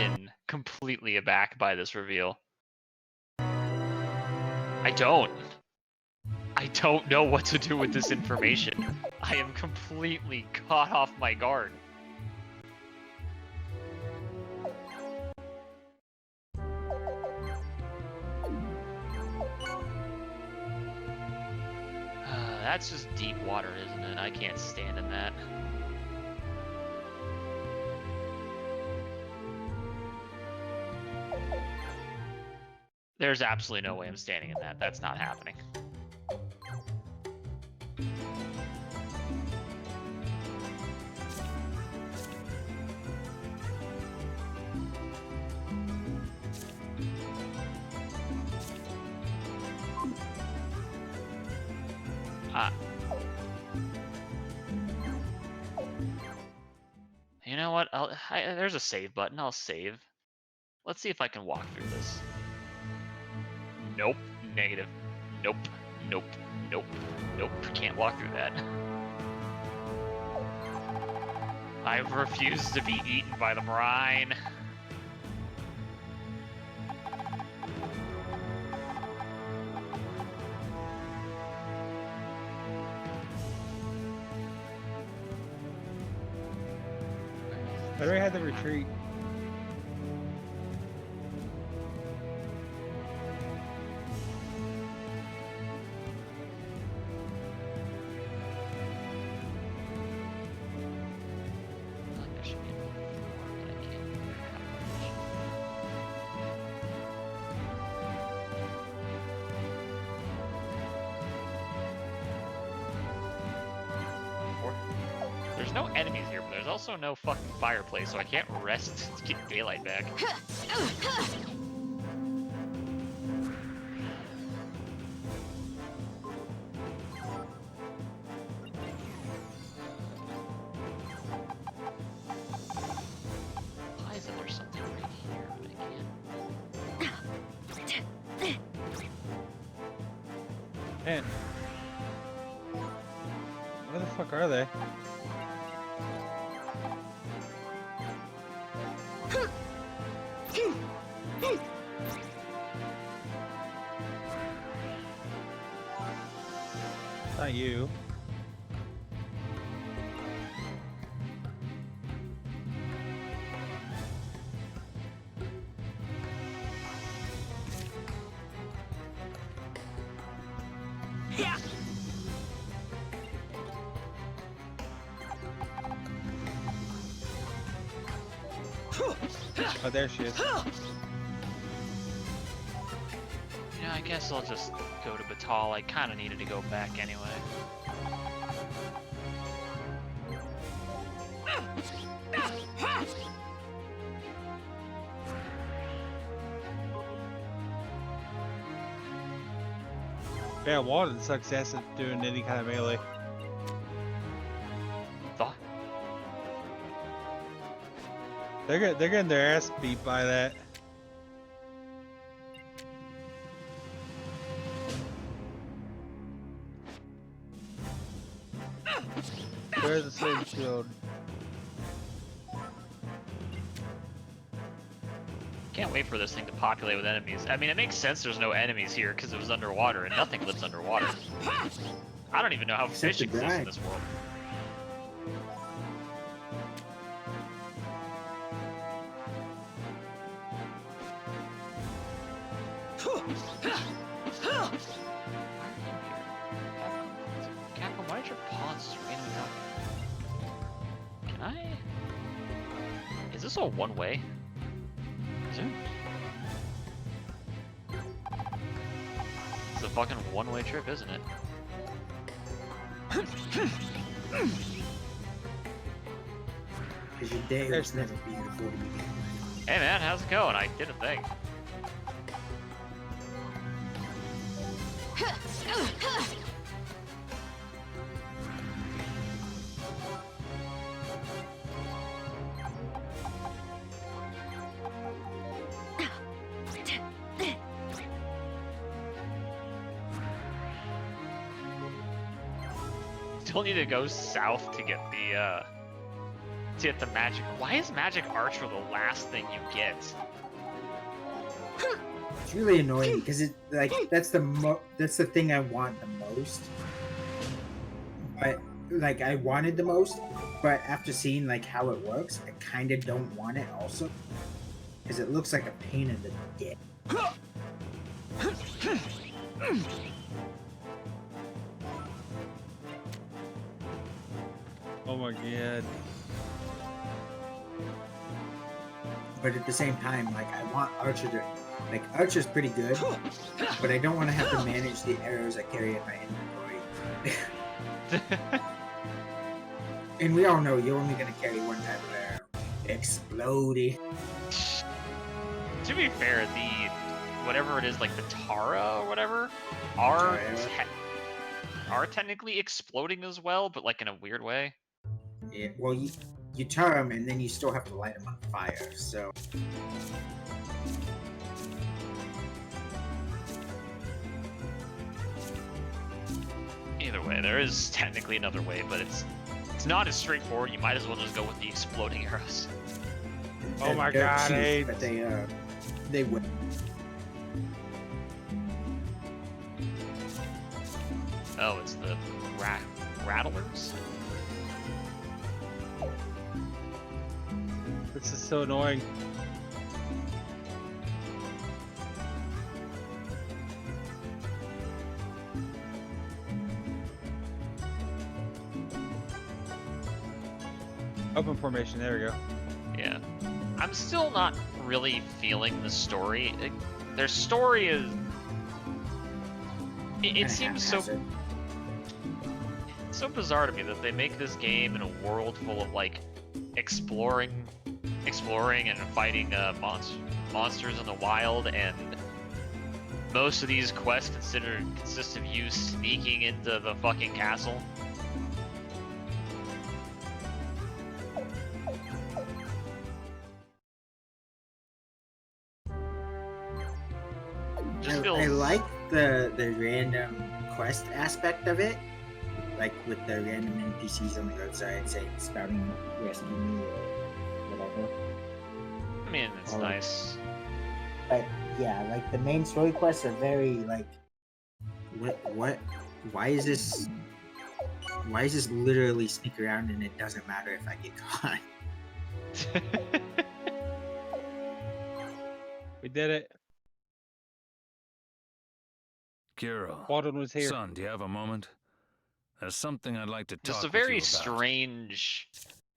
taken completely aback by this reveal. I don't know what to do with this information. I am completely caught off my guard. That's just deep water, isn't it? I can't stand in that. There's absolutely no way I'm standing in that. That's not happening. You know what? There's a save button. I'll save. Let's see if I can walk through this. Nope. Negative. Nope. Nope. Nope. Nope. Can't walk through that. I refuse to be eaten by the brine. I already had the retreat. There's no enemies here, but there's also no fucking fireplace, so I can't rest to get daylight back. Why is it there's something right here, but I can't? Man. Where the fuck are they? Not you. Yeah. Oh, there she is. Yeah, I guess I'll just go to Batal. I kind of needed to go back anyway. Yeah, Walden sucks ass at doing any kind of melee. Thought. They're getting their ass beat by that. There's the same shield. Can't wait for this thing to populate with enemies. I mean, it makes sense there's no enemies here because it was underwater and nothing lives underwater. I don't even know how fish exist in this world. Capcom, why did your pawns just randomly up? Can I? Is this a one-way? It's a fucking one-way trip, isn't it? Because your day was never beautiful to begin with. Hey man, how's it going? I did a thing. Still need to go south to get the to get the magic. Why is magic archer the last thing you get? It's really annoying because it like that's the thing I want the most. But like I wanted the most, but after seeing like how it works, I kind of don't want it also because it looks like a pain in the dick. Oh my god. But at the same time, like I want Archer to, like Archer's pretty good, but I don't want to have to manage the arrows I carry in my inventory. And we all know you're only gonna carry one type of arrow. Explodey. To be fair, the whatever it is, like the Tara or whatever, are technically exploding as well, but like in a weird way. Yeah, well, you tar them and then you still have to light them on fire. So Either way, there is technically another way, but it's not as straightforward. You might as well just go with the exploding arrows. Oh my they're god, cheap, hey. but they would. Oh, it's the rattlers. This is so annoying. Open formation, there we go. Yeah. I'm still not really feeling the story. Their story is... It seems so bizarre to me that they make this game in a world full of, like, exploring and fighting monsters in the wild, and most of these quests consist of you sneaking into the fucking castle. I like the random quest aspect of it, like with the random NPCs on the roadside saying spouting rescue me or whatever. I mean, it's nice. But yeah, like the main story quests are very like, what? Why is this literally sneak around and it doesn't matter if I get caught? We did it. Kiro, Walden was here. son, do you have a moment? There's something I'd like to talk Just a with you very about. strange...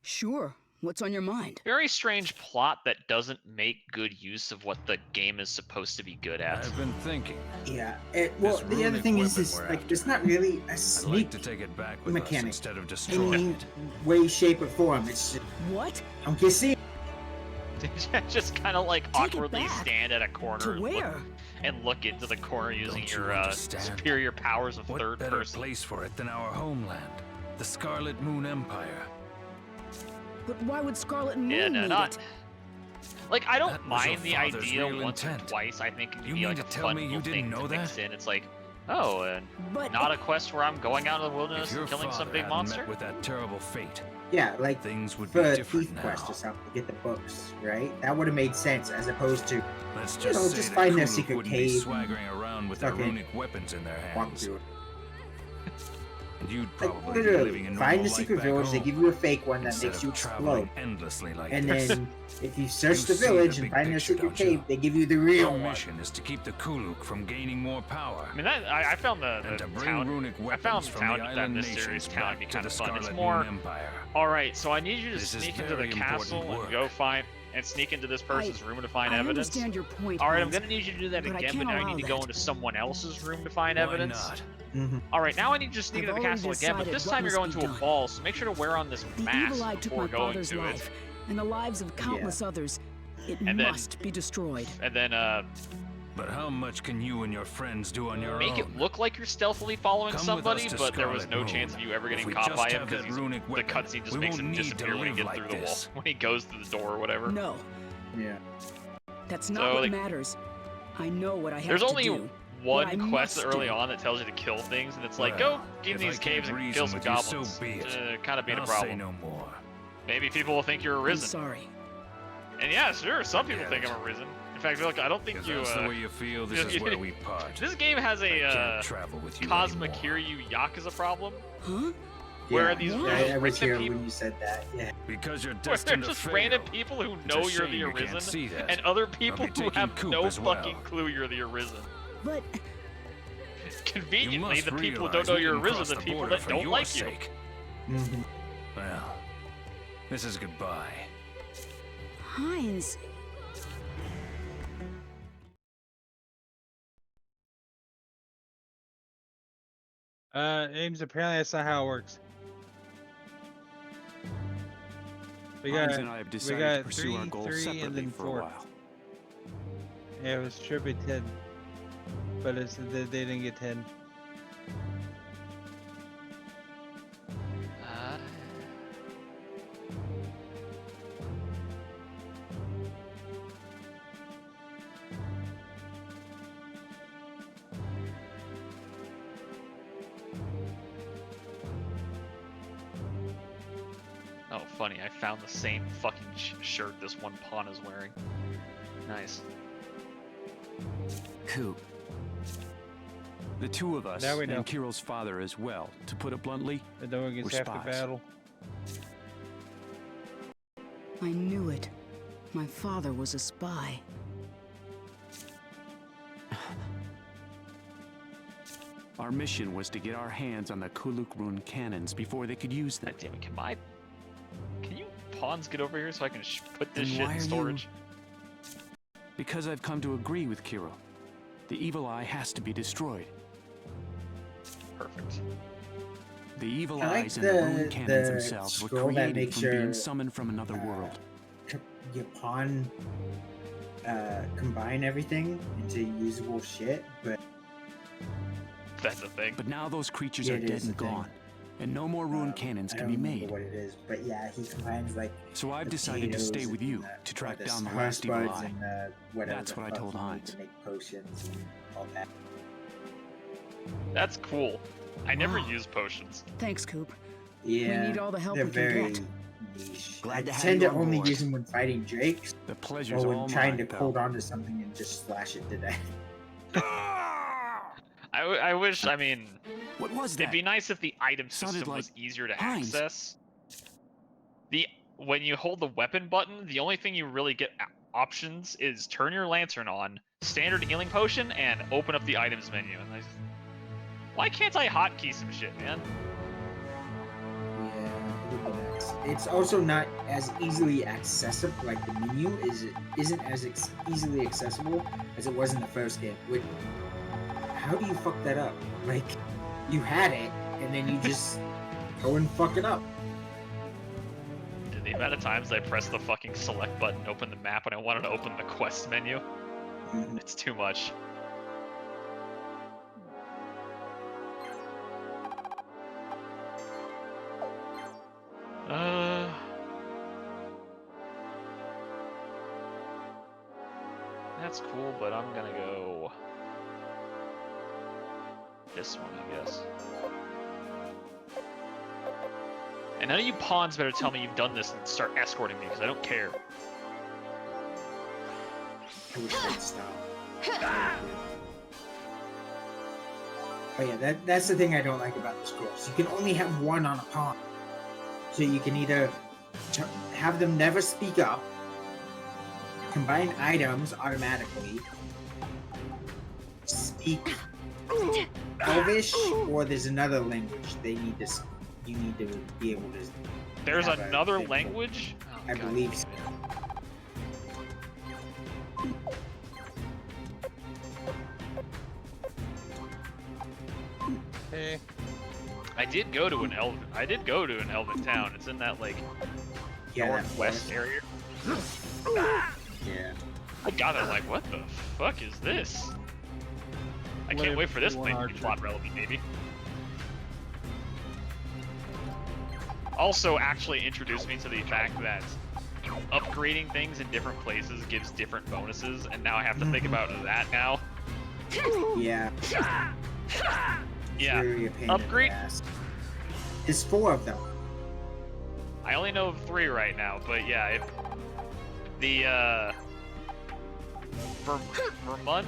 Sure. What's on your mind? Very strange plot that doesn't make good use of what the game is supposed to be good at. I've been thinking. Yeah. Well, This the other runic thing is, weapon we're like, after. it's not really a I'd sneak like to take it back with us mechanic instead of destroying any it. way, shape, or form. It's just, What? I'm kissing. Just kind of like Take it awkwardly back. stand at a corner To where? and look into the corner using Don't you your understand? superior powers of What third better person. place for it than our homeland, the Scarlet Moon Empire? But why would Scarlet Moon Yeah, no, need not. it? Like, I don't That was mind the your father's idea real once or intent. twice. I think it could You be mean like to a tell fun me you little didn't thing know to mix that? in. It's like, oh, and But not a quest where I'm going out in the wilderness If your and killing some father big hadn't monster. met with that terrible fate, Yeah, like things would for be a different thief now. quest or something to get the books, right? That would have made sense as opposed to Let's you just know, say just that find their Kuluk secret wouldn't be cave swaggering around with their fucking runic weapons in their walk hands. through it. And you'd Like, probably be literally, living a find normal the life secret back village, they home, give you a fake one that instead makes you of traveling explode. endlessly like And this. then, if you search You the see the village and big find their picture, secret don't you? cave, they give you the real Our one. mission is to keep the Kuluk from gaining more power. I mean, I found the and to bring town. runic I found weapons the from town the that island mysterious nations town to be back to kind the of fun. Scarlet It's Moon more. Empire. All right, so I need you to This is sneak into the very important castle and work. go find and sneak into this person's room to find I evidence. understand your point. All right, I'm Hans, gonna need you to do that but I again, but can't now I allow need to go that. into someone else's room to find Why evidence. not? Mm-hmm. All right, now I need you to sneak I've into the already castle again, but decided this what time you're going must to be a done. ball, so make sure to wear on this The mask evil eye took before my going father's to life, it. and the lives of countless others. It And then- must be destroyed. And then But how much can you and your friends do on your make own? it look like you're stealthily following Come with somebody, us to but there was Scarlet no Moon. chance of you ever If getting we caught just by him have because that runic the weapon, cutscene just we makes won't him need to disappear when he live gets like through the wall, this. when he goes through the door or whatever. No, Yeah. that's not So, what like, matters. I know what I have There's to only do. one What I quest must early do. on that tells you to kill things, and it's like, Well, go get in if these I can't caves and reason kill some with you, so goblins. be it. Kind of being a I'll say problem. no more. Maybe people will think you're I'm arisen. sorry. And yeah, sure, some people Yeah, think I'm arisen. In fact, look, I don't think If you. that's the way you feel, this is where we part. This game has I a can't travel with you Cosmic anymore. Kiryu Yakuza problem. Huh? Where Yeah, are these what? I was random here people? when you said that. Yeah. Because you're Where they're destined to just fail. random people who It's a know you're shame the you can't arisen, see that. and other people be who taking have Coop no as well. fucking clue you're the arisen. But Conveniently, must the people who realize don't know we you're didn't arisen, cross the the people border that for don't your like sake. Mhm. Well, this is goodbye. Heinz, Ames, apparently that's not how it works. We Heinz got, and I have we decided got to pursue our 3, goals 3, and separately then for 4. a while. Yeah, it was triple 10. But they didn't get 10. Oh, funny, I found the same fucking shirt this one pawn is wearing. Nice. Coop. The two of us, Now we know. and Kiro's father as well, to put it bluntly, And no one gets We're half the spies. battle. I knew it. My father was a spy. our mission was to get our hands on the Kuluk rune cannons before they could use them. God damn it, can you pawns get over here so I can put this Then shit why in are you- storage? Because I've come to agree with Kiro. The evil eye has to be destroyed. Perfect. The evil I like eyes and the rune the cannons themselves were scroll that created makes from being your, summoned from another world. Your pawn combine everything into usable shit, but That's a thing. But now those creatures Yeah, are it dead is and a thing. gone, and no more rune cannons I can don't be remember made. what it is, but yeah, he combines like So I've the decided to stay potatoes with you and to track the down the star last evil spuds eye. and whatever That's the what I fuck told you need Heinz. to make potions and all that. That's cool. I never Wow. use potions. Thanks, Coop. Yeah, need all the help they're we can very get. niche. Glad I to have tend you to on only board. use them when fighting drakes The pleasure's or when all trying mine, to pal. hold on to something and just slash it to death. I wish, I mean, What was that? it'd be nice if the item Sounded system like was easier to Heinz. access. When you hold the weapon button, the only thing you really get options is turn your lantern on, standard healing potion, and open up the items menu. And why can't I hotkey some shit, man? Yeah, it would be nice. It's also not as easily accessible. Like the menu isn't as easily accessible as it was in the first game. How do you fuck that up? Like, you had it, and then you just go and fuck it up. The amount of times I press the fucking select button, open the map, and I wanted to open the quest menu, Mhm. it's too much. That's cool, but I'm gonna go this one, I guess. And none of you pawns better tell me you've done this and start escorting me, because I don't care. I wish they'd stop. Oh yeah, that's the thing I don't like about the scrolls. You can only have one on a pawn. So you can either have them never speak up, combine items automatically, speak Elvish, or there's another language you need to be able to. There's have a another thing for. language? Oh, I God believe damn so. it. Hey, I did go to an elven town. It's in that like Yeah, that northwest forest. area. Yeah. I got it like, what the fuck is this? I can't Whatever, wait for this one thing to be archer. plot relevant, maybe. Also, actually introduced me to the fact that upgrading things in different places gives different bonuses, and now I have to think about that now. Yeah. Yeah. Really a pain in the Upgrade- ass. There's 4 of them. I only know of 3 right now, but yeah, if the Vermund,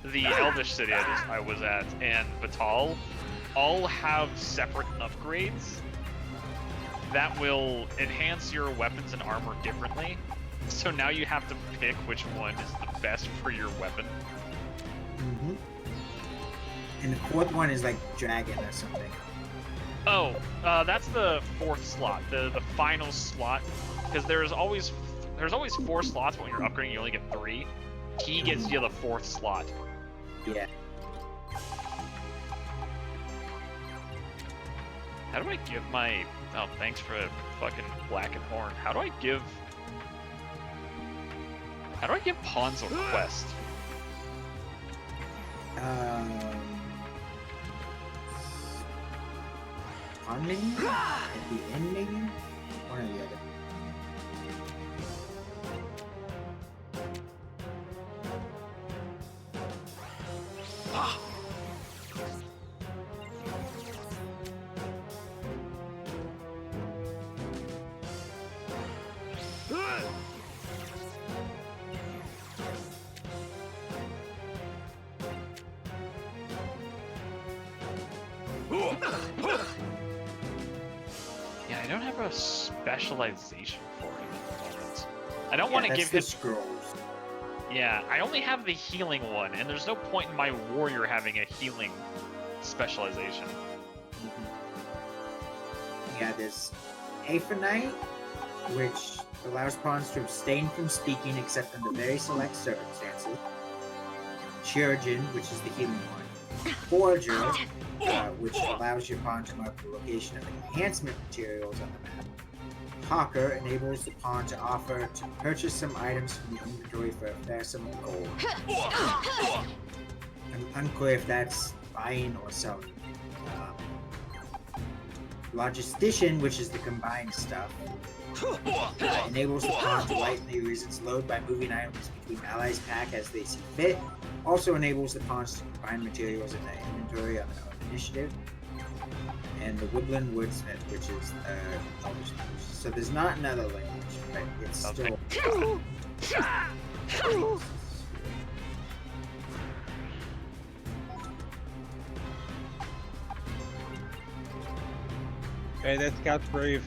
the Elvish city I was at, and Vital all have separate upgrades that will enhance your weapons and armor differently. So now you have to pick which one is the best for your weapon. Mm-hmm. And the 4th one is like dragon or something. Oh, that's the 4th slot, the final slot, because there's always 4 slots, but when you're upgrading, you only get 3. He gets you the 4th slot. Yeah. How do I give my... Oh, thanks for fucking Black and Horn. How do I give pawns a quest? On menu? At the end menu? One or the other. Yeah, I don't have a specialization for him at the moment. I don't want to give the him... scrolls. Yeah, I only have the healing one, and there's no point in my warrior having a healing specialization. Yeah, there's Aphanite, which allows pawns to abstain from speaking except under very select circumstances. Chirurgeon, which is the healing one. Forger, which allows your pawn to mark the location of enhancement materials on the map. Hawker enables the pawn to offer to purchase some items from the inventory for a fair sum of gold. I'm unclear if that's buying or selling. Logistician, which is the combined stuff, enables the pawn to lightly raise its load by moving items between allies' pack as they see fit. Also enables the pawns to combine materials in the inventory on their own initiative. And the Woodland Woodsmith, which is Elvish language. So there's not another language, but it's still. Okay, that scout's brave.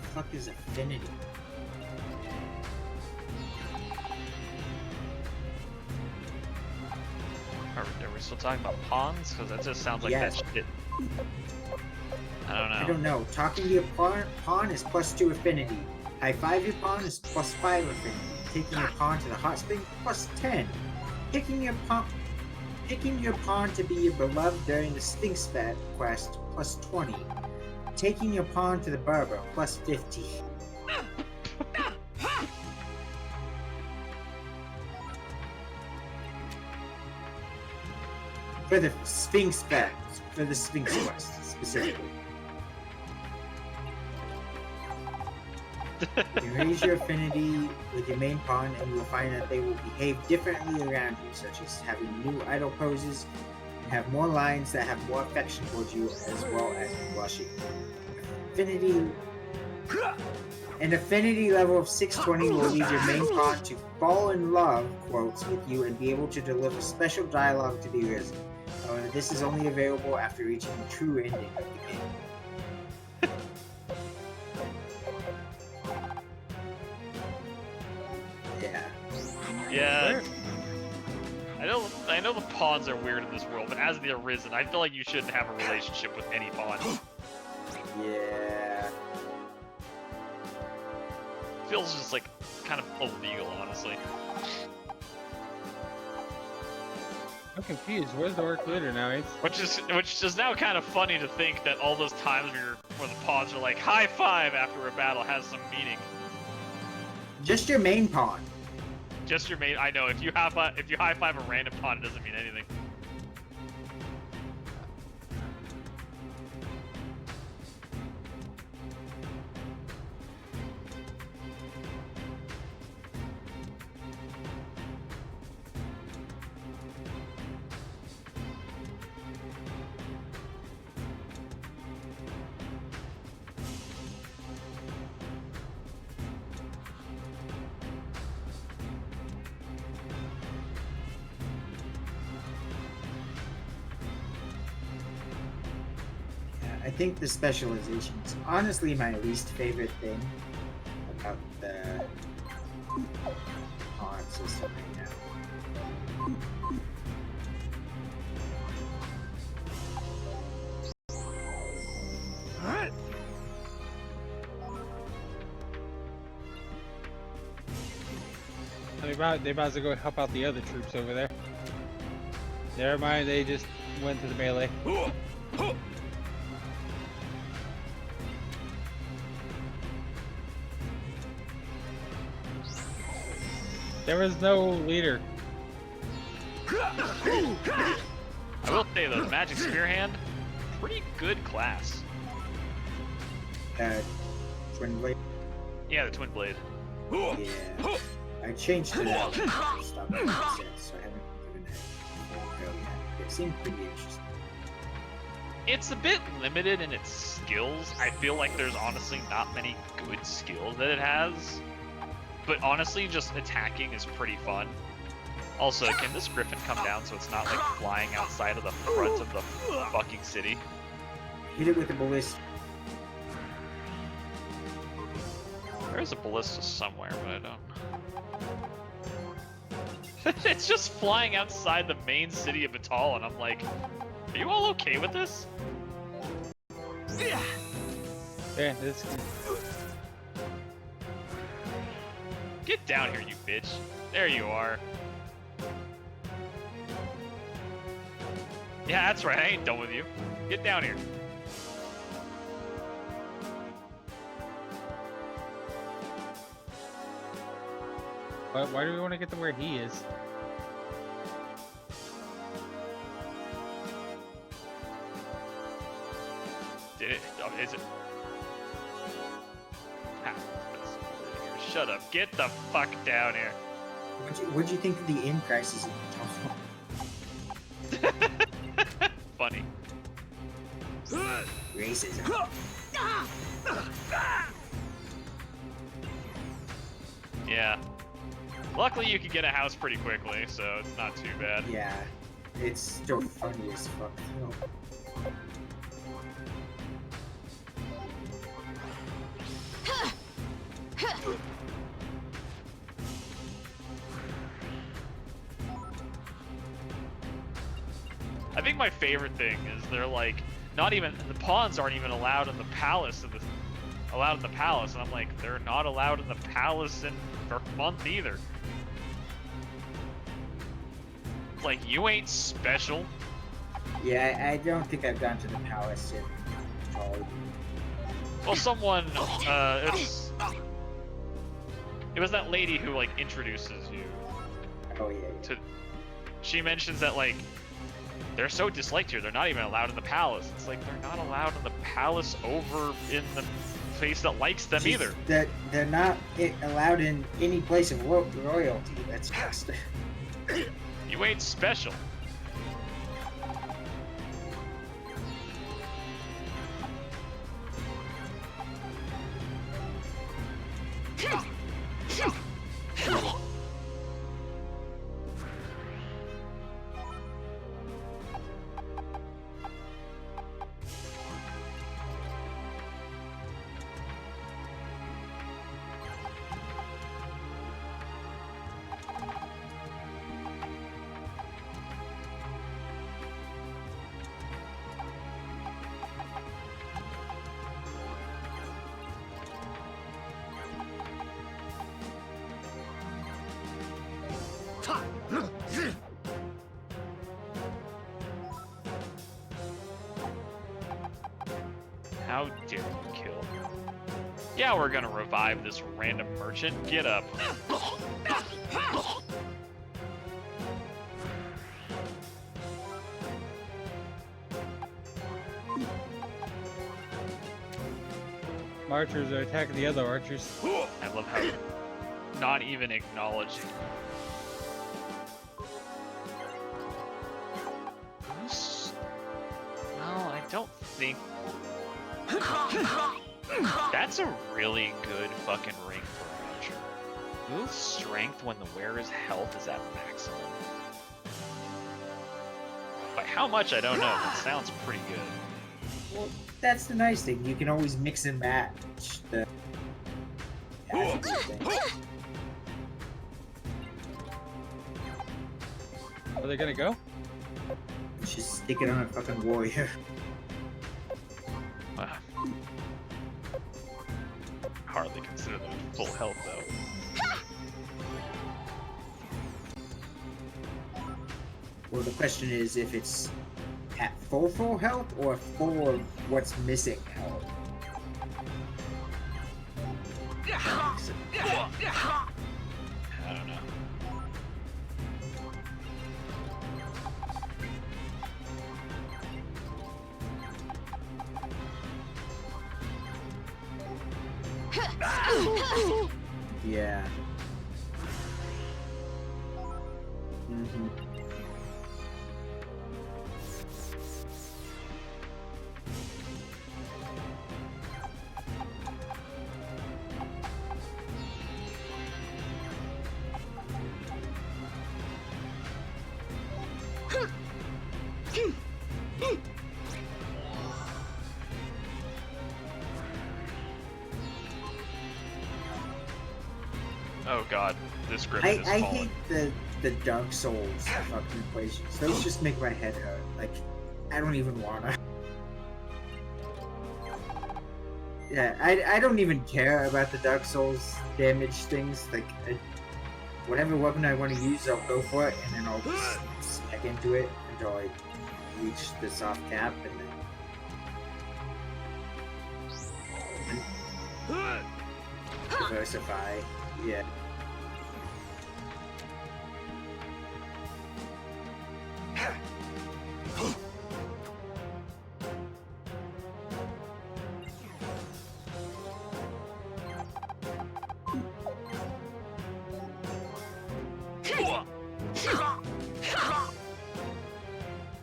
The fuck is affinity? Are we still talking about pawns? Because that just sounds like Yes. that shit. I don't know. I don't know. Talking to your pawn is +2 affinity. High five your pawn is +5 affinity. Taking your pawn to the hot spring +10. Picking your pawn to be your beloved during the Sphinx quest +20. Taking your pawn to the barber +50. For the Sphinx quest specifically. You raise your affinity with your main pawn and you will find that they will behave differently around you, such as having new idle poses and have more lines that have more affection towards you, as well as blushing. An affinity level of 620 will lead your main pawn to fall in love, quotes, with you and be able to deliver special dialogue to the risen. However, this is only available after reaching the true ending of the game. Yeah. I know the pawns are weird in this world, but as the Arisen, I feel like you shouldn't have a relationship with any pawn. Yeah. Feels just like kind of illegal, honestly. I'm confused. Where's the orc leader now? Which is now kind of funny to think that all those times where the pawns are like high five after a battle has some meaning. Just your main pawn. Just your main. I know if you high five a random pawn, it doesn't mean anything. I think the specialization is honestly my least favorite thing about the pawn system right now. They about to go help out the other troops over there. Never mind, they just went to the melee. There was no leader. I will say though, the Magic Spear Hand, pretty good class. Twin blade. Yeah, the Twin Blade. Yeah. I changed to that stuff since, so I haven't given it a go yet. It seemed pretty interesting. It's a bit limited in its skills. I feel like there's honestly not many good skills that it has. But honestly, just attacking is pretty fun. Also, can this Griffin come down so it's not like flying outside of the front of the fucking city? Hit it with the ballista. There's a ballista somewhere, but I don't. It's just flying outside the main city of Batal, and I'm like, are you all okay with this? Yeah, this. Get down here, you bitch. There you are. Yeah, that's right. I ain't done with you. Get down here. Why do we want to get to where he is? Did it? Oh, is it? Ah, shut up. Get the fuck down here. What'd you think of the end crisis in Funny. Racism. Yeah. Luckily, you can get a house pretty quickly, so it's not too bad. Yeah. It's still funny as fuck. I think my favorite thing is they're like, not even, the pawns aren't even allowed in the palace and I'm like, they're not allowed in the palace in Vermont either. It's like, you ain't special. Yeah, I don't think I've gone to the palace yet. Well, someone, it was that lady who like introduces you. Oh yeah. To, she mentions that like, they're so disliked here, they're not even allowed in the palace. It's like, they're not allowed in the palace over in the place that likes them either. That they're not allowed in any place of royalty. That's just. You ain't special. How dare you kill? Yeah, we're gonna revive this random merchant. Get up. Archers are attacking the other archers. I love how not even acknowledging. Well, I don't think. That's a really good fucking ring for an archer. Move strength when the wearer's health is at maximum. By how much, I don't know, but it sounds pretty good. Well, that's the nice thing. You can always mix and match the attribute things. Are they gonna go? She's sticking on a fucking warrior. Ah. Hardly consider them full health though. Well, the question is if it's at full health or full of what's missing health. I don't know. Yeah. Mm-hmm. Oh god, this griffin is I falling. hate the Dark Souls fucking equations. Those just make my head hurt. Like, I don't even wanna. Yeah, I don't even care about the Dark Souls damage things. Like, whatever weapon I want to use, I'll go for it, and then I'll just smack into it until I reach the soft cap, and then diversify. Yeah.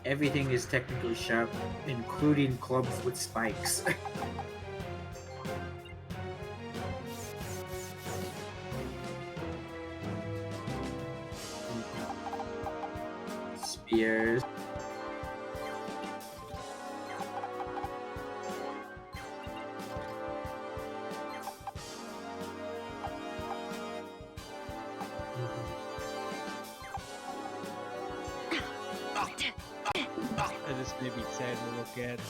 Everything is technically sharp, including clubs with spikes. Spears. That just made me sad to look at.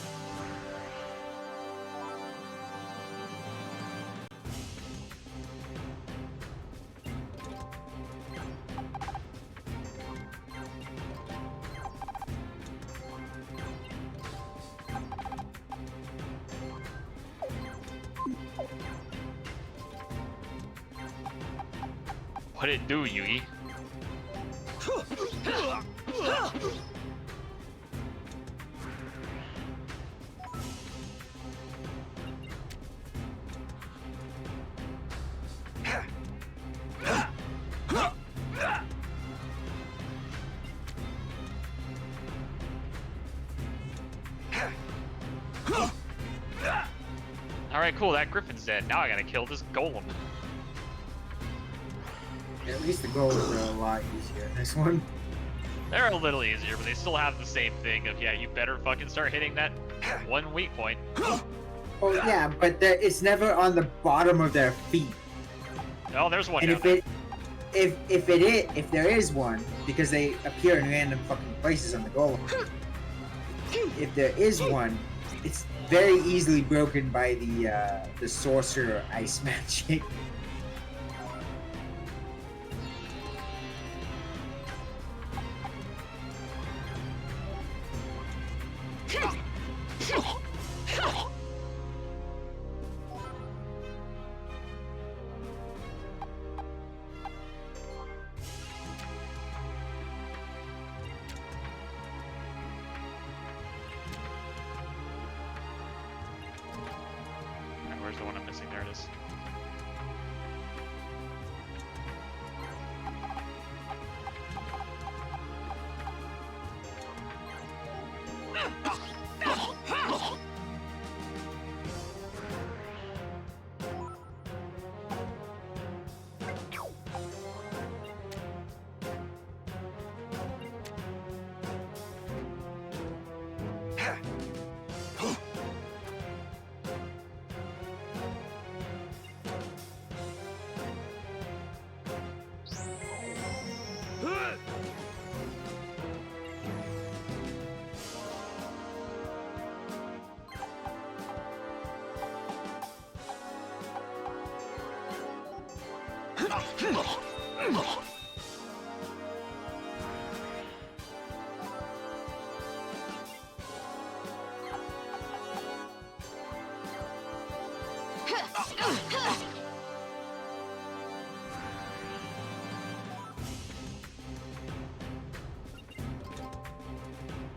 What it do, Yugi? Alright, cool, that griffin's dead. Now I gotta kill this golem. At least the goals are a lot easier in this one. They're a little easier, but they still have the same thing of, yeah, you better fucking start hitting that one weak point. Oh yeah, but it's never on the bottom of their feet. Oh, there's one And down if there is one, because they appear in random fucking places on the golem. If there is one, it's very easily broken by the sorcerer ice magic. Where's the one I'm missing? There it is.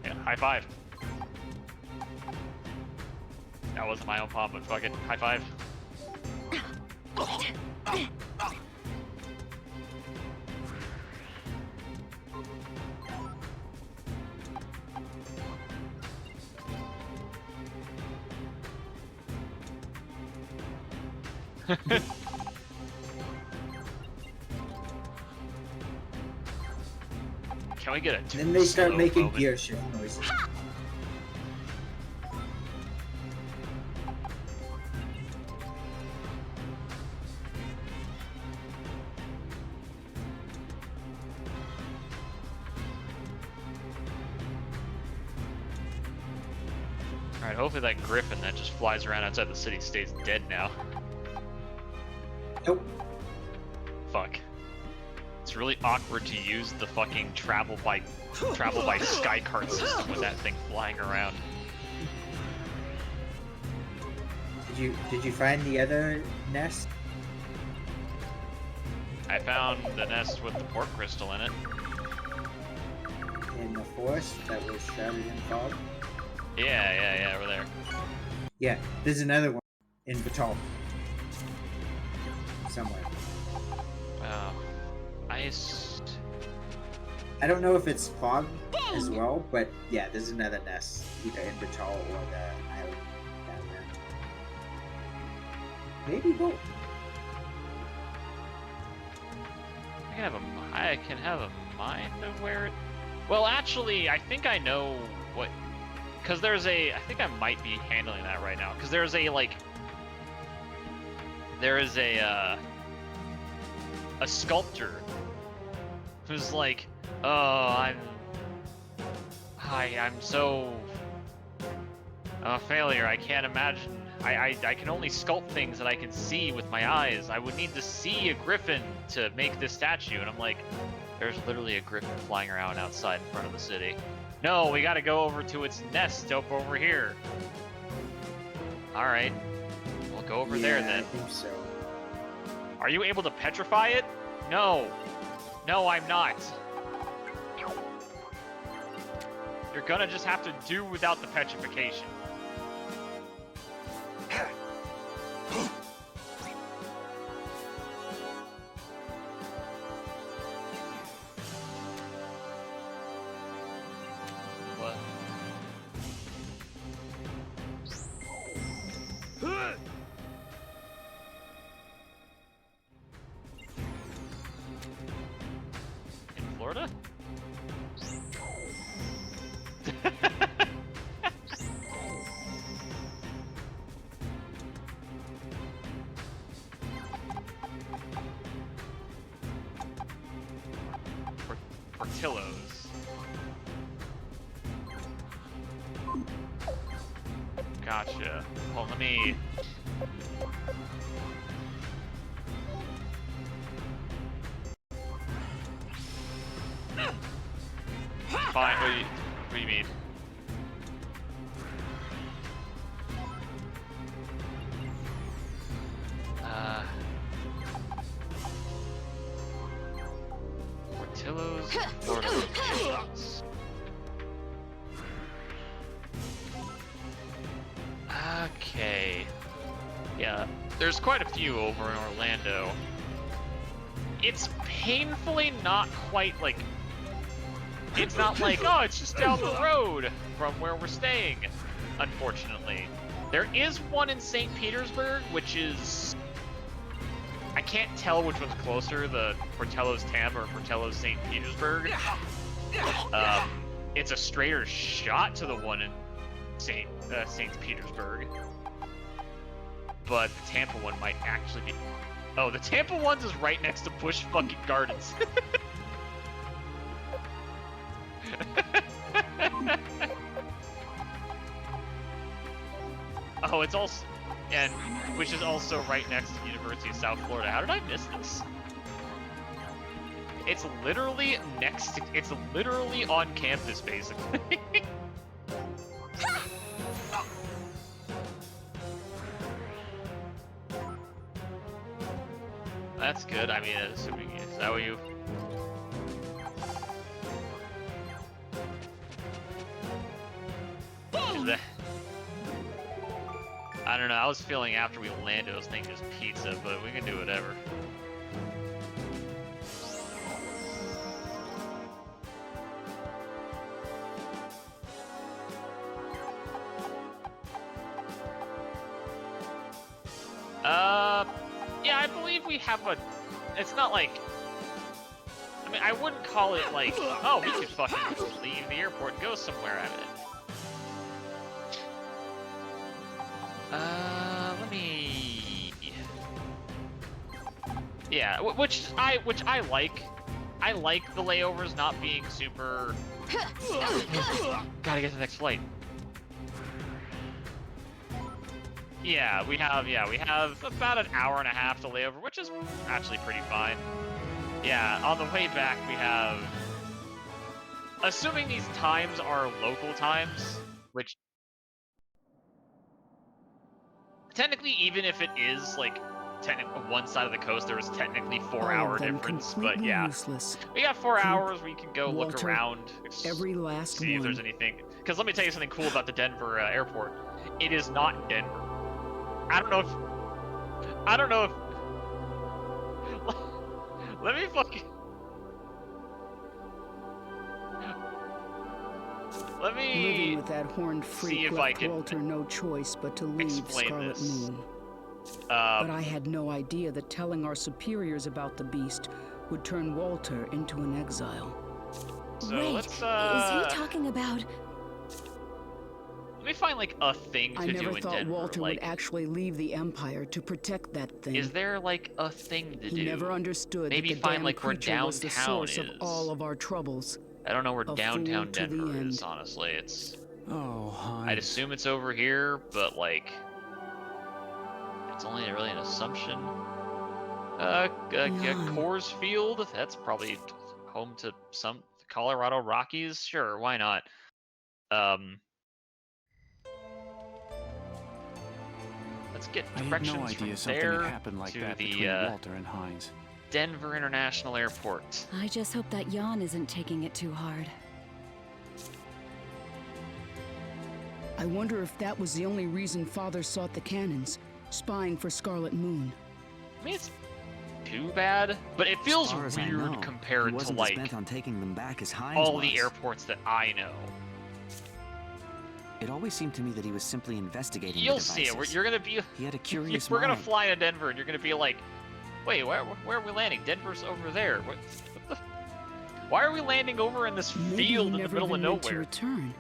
Yeah, high five. That wasn't my own palm, but fuck it. High five. Can we get a Then they start slow making moment? gear shift noises. Alright, hopefully that griffin that just flies around outside the city stays dead now. Nope. Fuck. It's really awkward to use the fucking travel by sky cart system with that thing flying around. Did you find the other nest? I found the nest with the pork crystal in it. In the forest that was shrouded in fog? Yeah, over there. Yeah, there's another one in Batal. Somewhere. Oh. Iced. I don't know if it's fog as well, but yeah, there's another nest either in Batal or the island down there. Maybe both. I can have a mind of where it... Well, actually, I think I know what... Because there's a... I think I might be handling that right now. Because there's a, like... There is a sculptor who's like, oh, I'm so a failure. I can't imagine. I can only sculpt things that I can see with my eyes. I would need to see a griffin to make this statue. And I'm like, there's literally a griffin flying around outside in front of the city. No, we gotta go over to its nest up over here. Alright. We'll go over there then. I think so. Are you able to petrify it? No. No, I'm not. You're gonna just have to do without the petrification. What? In Florida? Portillo's. Gotcha. Well, let me... Fine, what do you mean? Portillo's Florida locations. Okay. Yeah, there's quite a few over in Orlando. It's painfully not quite like... It's not like, oh, it's just down the road from where we're staying, unfortunately. There is one in St. Petersburg, which is... I can't tell which one's closer, the Portillo's Tam or Portillo's St. Petersburg. It's a straighter shot to the one in St. Petersburg. But the Tampa one might actually be... Oh, the Tampa one's is right next to Busch fucking Gardens. Oh, it's also... And which is also right next to the University of South Florida. How did I miss this? It's literally next to, it's literally on campus, basically. That's good. I mean, assuming, is that what you... Is that... I don't know, I was feeling after we landed, I was thinking just pizza, but we can do whatever. Yeah, I believe we have a... It's not like... I mean, I wouldn't call it like, oh, we could fucking leave the airport and go somewhere. Let me... Yeah, which I like. I like the layovers not being super... Gotta get to the next flight. Yeah, we have about an hour and a half to layover, which is actually pretty fine. Yeah, on the way back we have... Assuming these times are local times, which... Technically, even if it is, like, one side of the coast, there is technically 4-hour difference, but yeah. Useless. We got 4 hours where you can go look Walter, around, every last see if there's one. anything. Because let me tell you something cool about the Denver airport. It is not Denver. I don't know if... Let me fucking... Let me Living with that horned see freak if I left can Walter no choice but to leave explain Scarlet this. Moon. But I had no idea that telling our superiors about the beast would turn Walter into an exile. So Wait, let's is he talking about... let me find like a thing to I do never in thought Denver. Walter Like, would actually leave the Empire to protect that thing. is there like a thing to He do? never understood Maybe that the find damn like where creature was the downtown source of is. all of our troubles. I don't know where A fool downtown to the Denver is, end. honestly. It's... Oh, Hans. I'd assume it's over here, but like... It's only really an assumption. Coors Field? That's probably home to some Colorado Rockies? Sure, why not? Let's get I had directions no idea from something there had happened like to that the between Walter and Hines. Denver International Airport. I just hope that Jan isn't taking it too hard. I wonder if that was the only reason Father sought the cannons, spying for Scarlet Moon. I mean, it's too bad, but it feels As far as I weird know, compared he to wasn't like as bent on taking them back as Hines all was. the airports that I know. It always seemed to me that he was simply investigating You'll the see it. devices. You're gonna be. He had a curious We're gonna mind. fly to Denver, and you're gonna be like, "Wait, where are we landing? Denver's over there. What the? Why are we landing over in this Maybe he field in the never middle of even meant to nowhere?" return.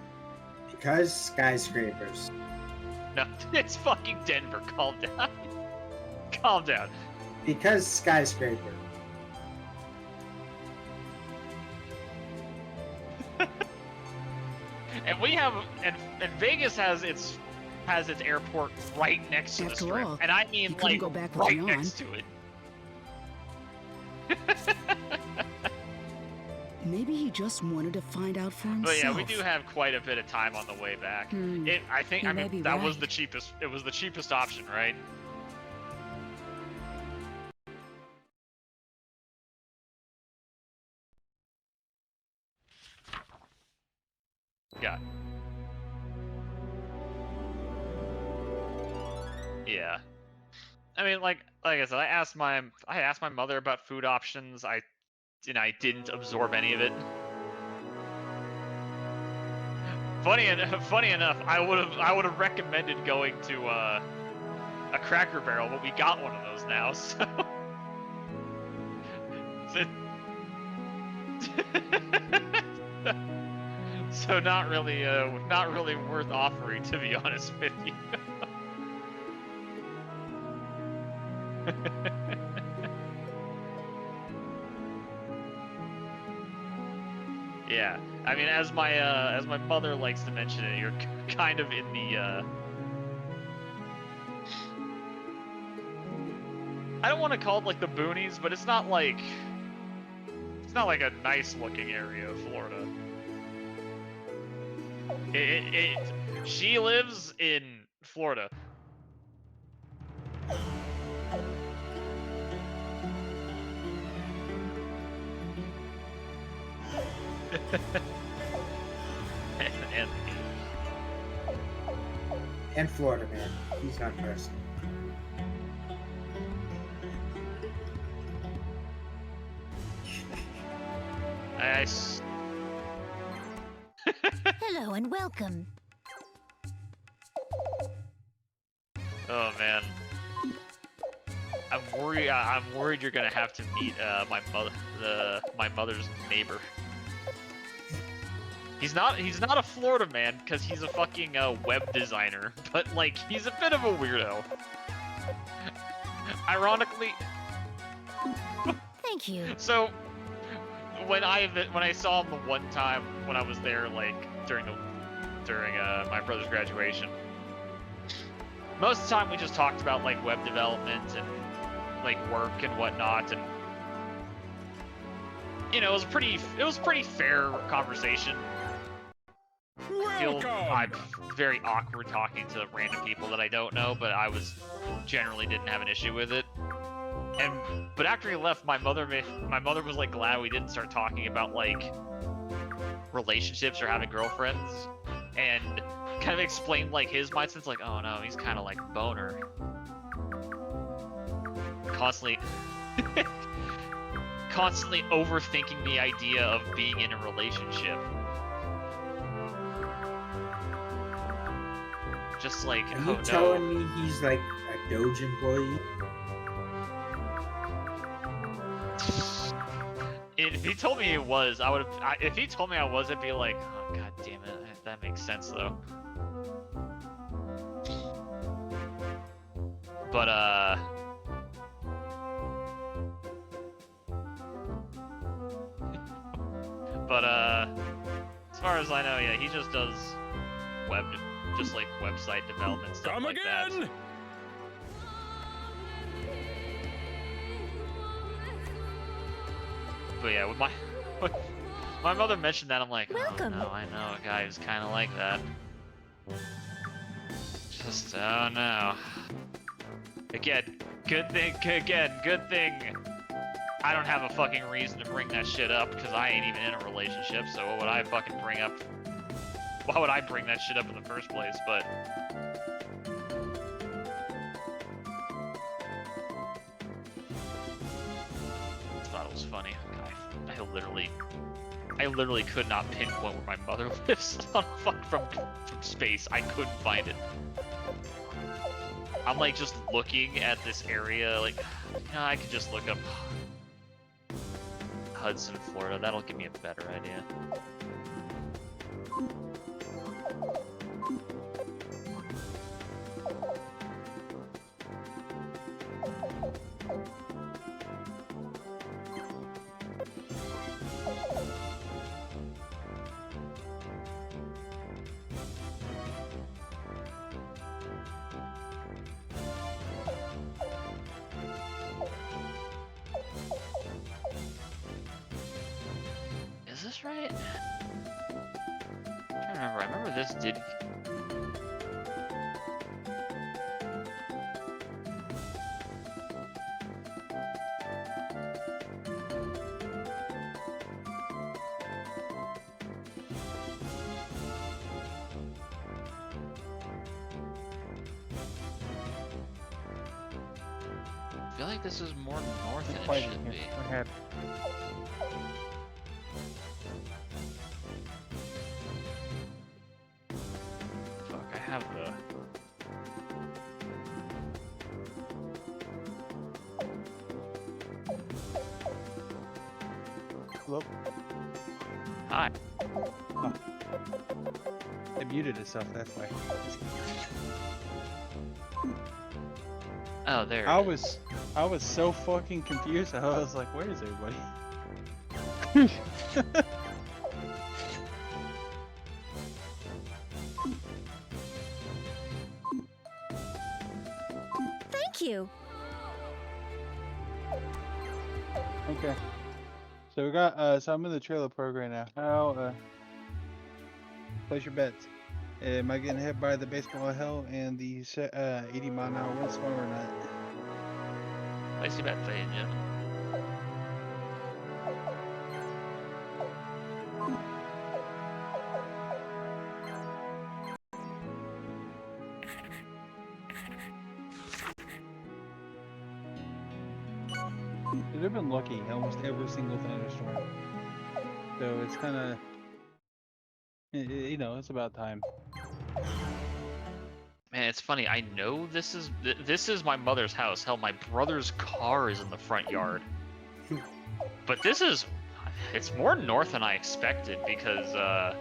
Because skyscrapers. No, it's fucking Denver. Calm down. Calm down. Because skyscraper. And we have, and Vegas has its airport right next to the After strip, all, and I he mean couldn't like go back with right Jan. next to it. Maybe he just wanted to find out for But himself. yeah, we do have quite a bit of time on the way back. I think, He I may mean, be that was right. the cheapest. It was the cheapest option, right? Yeah. Yeah. I mean, like I said, I asked my mother about food options. I didn't absorb any of it. Funny enough, I would have recommended going to a Cracker Barrel, but we got one of those now, so. So not really worth offering, to be honest with you. Yeah, I mean, as my mother likes to mention it, you're kind of in the. I don't want to call it like the boonies, but it's not not like a nice looking area of Florida. She lives in Florida. and And Florida man, he's not person. Hello and welcome. Oh man, I'm worried. I'm worried you're gonna have to meet my mother's neighbor. He's not a Florida man because he's a fucking web designer, but like he's a bit of a weirdo. Ironically. Thank you. So when I saw him the one time when I was there, like during my brother's graduation, most of the time we just talked about like web development and like work and whatnot, and you know, it was pretty fair conversation. I'm very awkward talking to random people that I don't know, but I generally didn't have an issue with it. But after he left, my mother was like glad we didn't start talking about like relationships or having girlfriends, and kind of explained like his mindset's like, oh no, he's kind of like boner, constantly overthinking the idea of being in a relationship. Just like, Are oh you no. telling me he's like a Doge employee? If he told me he was, I would have. If he told me I was, I'd be like, oh god damn it, that makes sense though. But as far as I know, yeah, he just does just like website development stuff Come like again! that. But yeah, with my mother mentioned that, I'm like, Welcome. oh no, I know a guy who's kind of like that. Just, oh no. Again, good thing I don't have a fucking reason to bring that shit up, because I ain't even in a relationship, so what would I fucking bring up? Why would I bring that shit up in the first place? But I thought it was funny. I literally could not pinpoint where my mother lives from space. I couldn't find it. I'm like just looking at this area, like, you know, I could just look up Hudson, Florida. That'll give me a better idea. Is this right? I'm trying to remember. I remember this did. I feel like this is more north than it Fighting should here. be. What happened? Fuck, I have the. Hello? Hi. It muted itself, that's why. Oh, there. I it is. was so fucking confused. I was like, where is everybody? Thank you. Okay. So we got so I'm in the trailer park right now. How place your bets. Am I getting hit by the baseball hell and the 80-mile-an-hour windstorm or not? I see that thing, yeah. They've been lucky almost every single thunderstorm. So it's kind of, you know, it's about time. Man, it's funny. I know this is my mother's house. Hell, my brother's car is in the front yard. But it's more north than I expected because I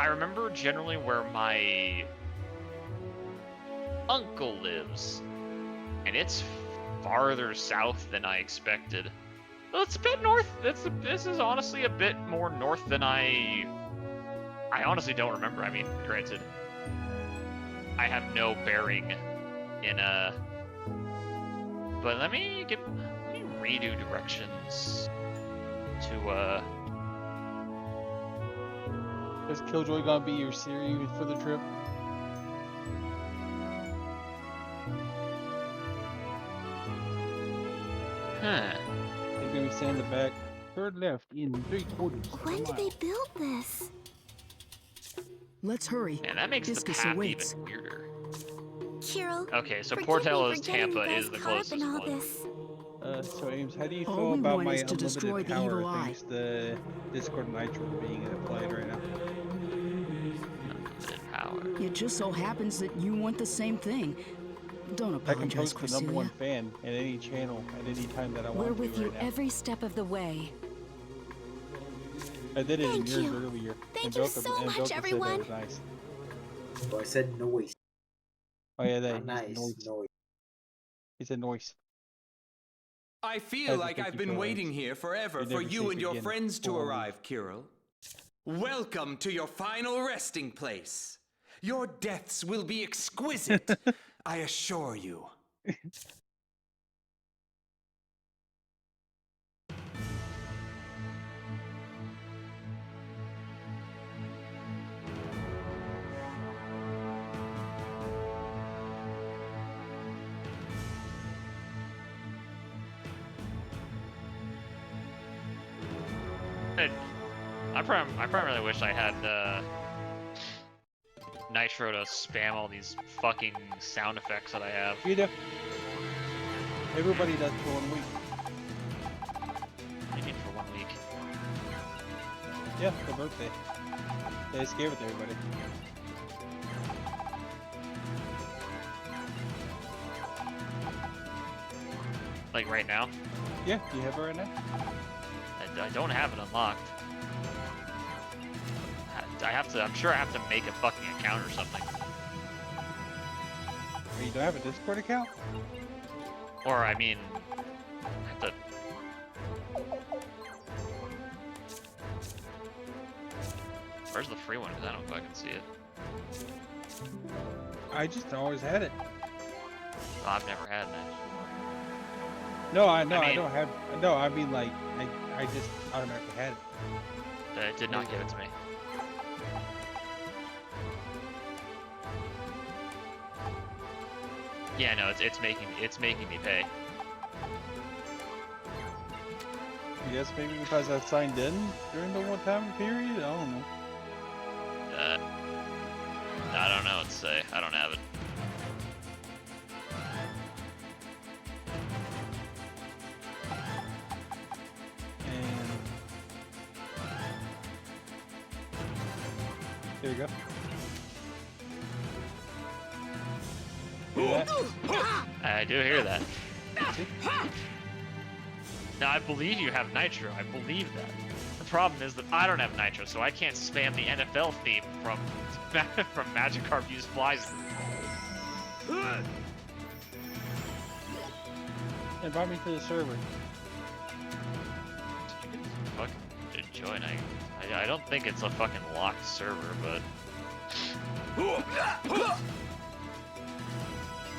remember generally where my uncle lives, and it's farther south than I expected. Well, it's a bit north. This is honestly a bit more north than I honestly don't remember. I mean, granted, I have no bearing in but let me redo directions to Is Killjoy gonna be your Siri for the trip? He's gonna be saying in the back, third left in 3/4. When did they build this? Let's hurry. And that makes the Discus path awaits. even weirder. Kirill, Okay, so forgive Portello's me for getting Tampa you is guys the caught up closest in all one. this. So Ames, how do you All feel we about want my is to destroy unlimited the power evil eye. thanks to the Discord Nitro being applied right now? Unlimited power. It just so happens that you want the same thing. Don't I can apologize, post the #1 Cordelia. fan at any channel at any time that I We're want with to you right now. every step of the way. I did it in Thank yours you. earlier. Thank and you Belka- so and much, Belka said that everyone. was nice. So I said noise. Oh yeah, Not that nice. noise. Noise. He said noise. I feel Has to like take I've you been for waiting once. here forever You for never you cease and your again friends to for 1 week. arrive, Kirill. Welcome to your final resting place. Your deaths will be exquisite, I assure you. I primarily wish I had Nitro to spam all these fucking sound effects that I have. You do. Everybody does for 1 week. What do you mean for 1 week? Yeah, the birthday. They just gave it to everybody. Like right now? Yeah, do you have it right now? I don't have it unlocked. I'm sure I have to make a fucking account or something. Or you don't have a Discord account? Or, I mean, I have to... Where's the free one? Because I don't fucking see it. I just always had it. Oh, I've never had that. No, I mean- don't have. No, I mean like I just automatically had it. It did not give it to me. Yeah, no, it's making me pay. I guess maybe because I signed in during the one-time period. I don't know. I don't know what to say. I don't have it. And there you go. Hear that? I do hear that. Now, I believe you have Nitro. I believe that. The problem is that I don't have Nitro, so I can't spam the NFL theme from Magikarp Use Flies. Invite me to the server. You can fucking join. I don't think it's a fucking locked server, but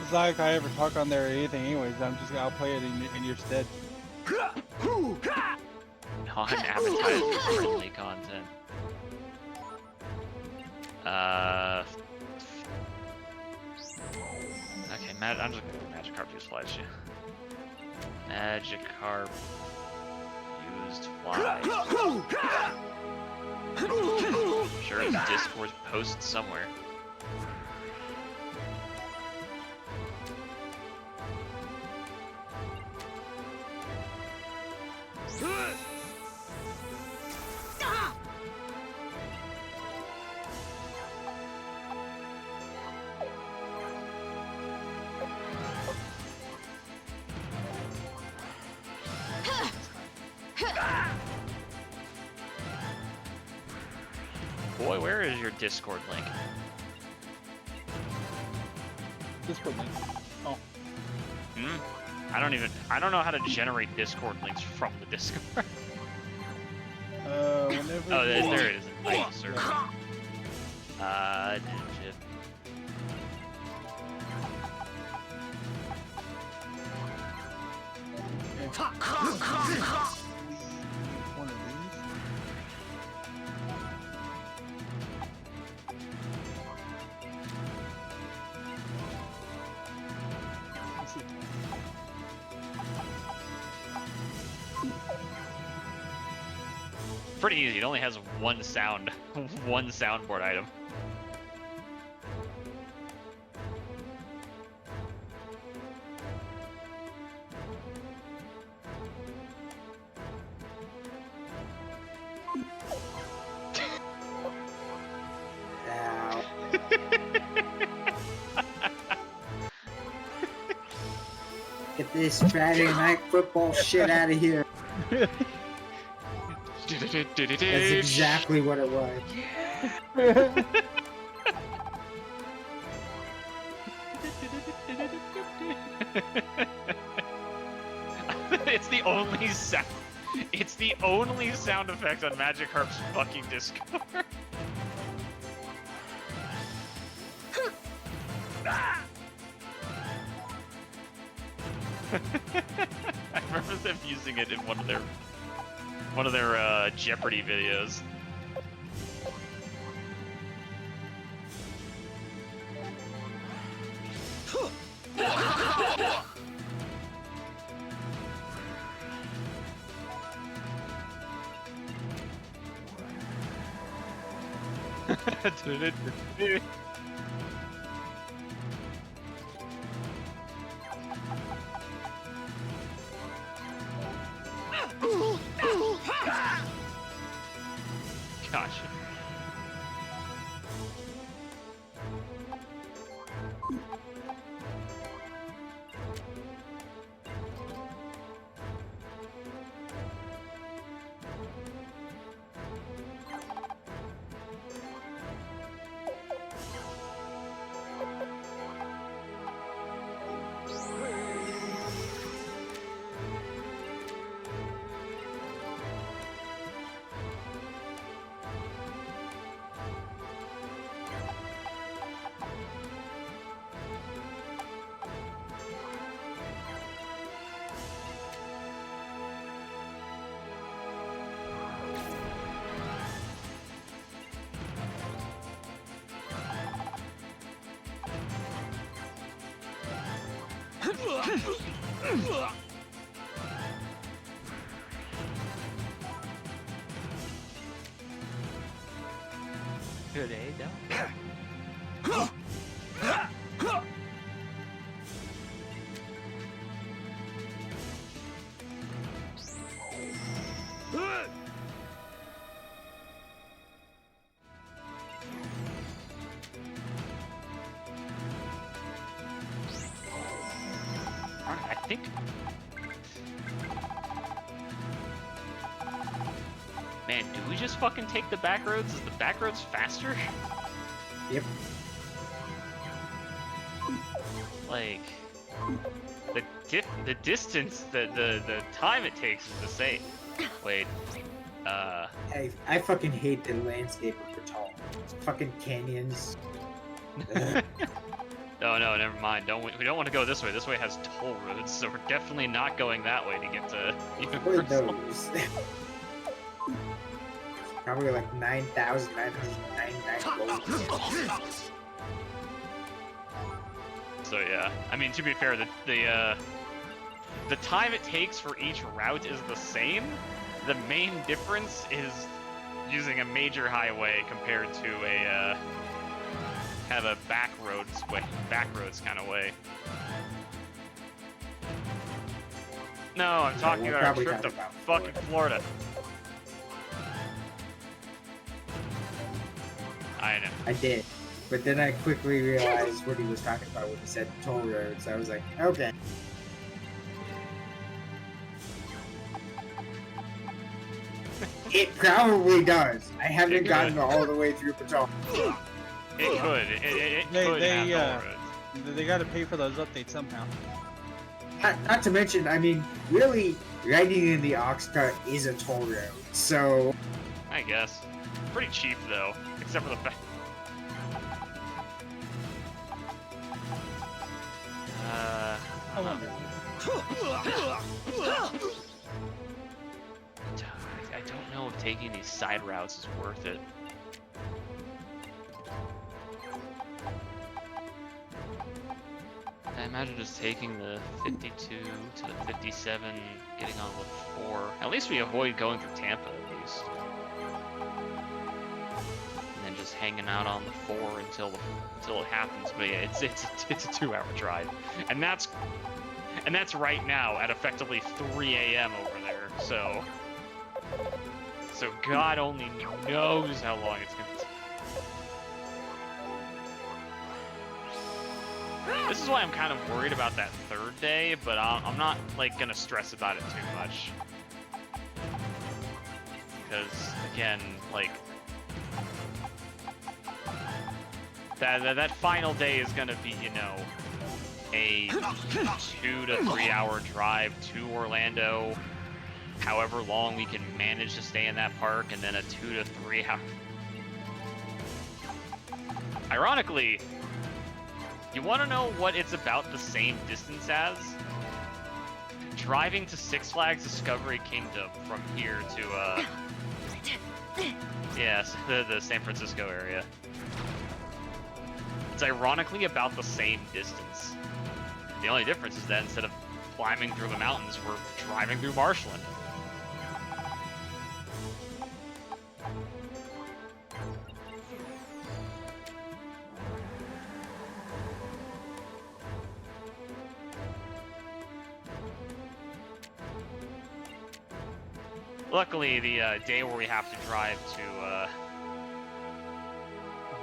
It's not like I ever talk on there or anything anyways. I'll play it in your stead. Non-appetizing friendly content. Okay, I'm just gonna go Magikarp used flies. Magikarp used flies. I'm sure it's Discord post somewhere. Boy, where is your Discord link? Discord link. Oh. I don't know how to generate Discord links from the Discord. Whenever. Oh, there it is. Invite server. Digit. One of these. Let's see. Pretty easy. It only has one sound, one soundboard item. Ow. Get this Friday night football shit out of here. That's exactly what it was. It's the only sound. It's the only sound effect on Magikarp's fucking Discord. I remember them using it in one of their Jeopardy videos. Gosh. Good, eh? I think. Man, do we just fucking take the back roads? Is the back roads faster? Yep. Like the distance, the time it takes is the same. Wait. I fucking hate the landscape of Bertal. Fucking canyons. Oh no, never mind. We don't want to go this way. This way has toll roads, so we're definitely not going that way to get to Avoid Universal. those. Probably like 9,999 gold. So yeah, I mean to be fair, the time it takes for each route is the same. The main difference is using a major highway compared to a kind of a backroads kind of way. No, I'm talking we're about our probably trip to talking about fucking Florida. I know. I did. But then I quickly realized what he was talking about when he said toll roads. I was like, okay. It probably does. I haven't gotten all the way through Patrol. It could. It could have toll roads. They got to pay for those updates somehow. Not to mention, I mean, really, riding in the ox cart is a toll road, so... I guess. Pretty cheap though, except for the fact. I wonder. I don't know if taking these side routes is worth it. I imagine just taking the 52 to the 57, getting on the 4. At least we avoid going through Tampa at least. And then just hanging out on the 4 until it happens. But yeah, it's a 2-hour drive, and that's right now at effectively 3 a.m. over there. So God only knows how long it's gonna take. This is why I'm kind of worried about that 3rd day, but I'm not like gonna stress about it too much. Because again, like that final day is gonna be, you know, a 2 to 3 hour drive to Orlando, however long we can manage to stay in that park, and then a 2 to 3 hour. Ironically, you want to know what it's about the same distance as? Driving to Six Flags Discovery Kingdom from here to, yes, the San Francisco area. It's ironically about the same distance. The only difference is that instead of climbing through the mountains, we're driving through marshland. Luckily, the day where we have to drive to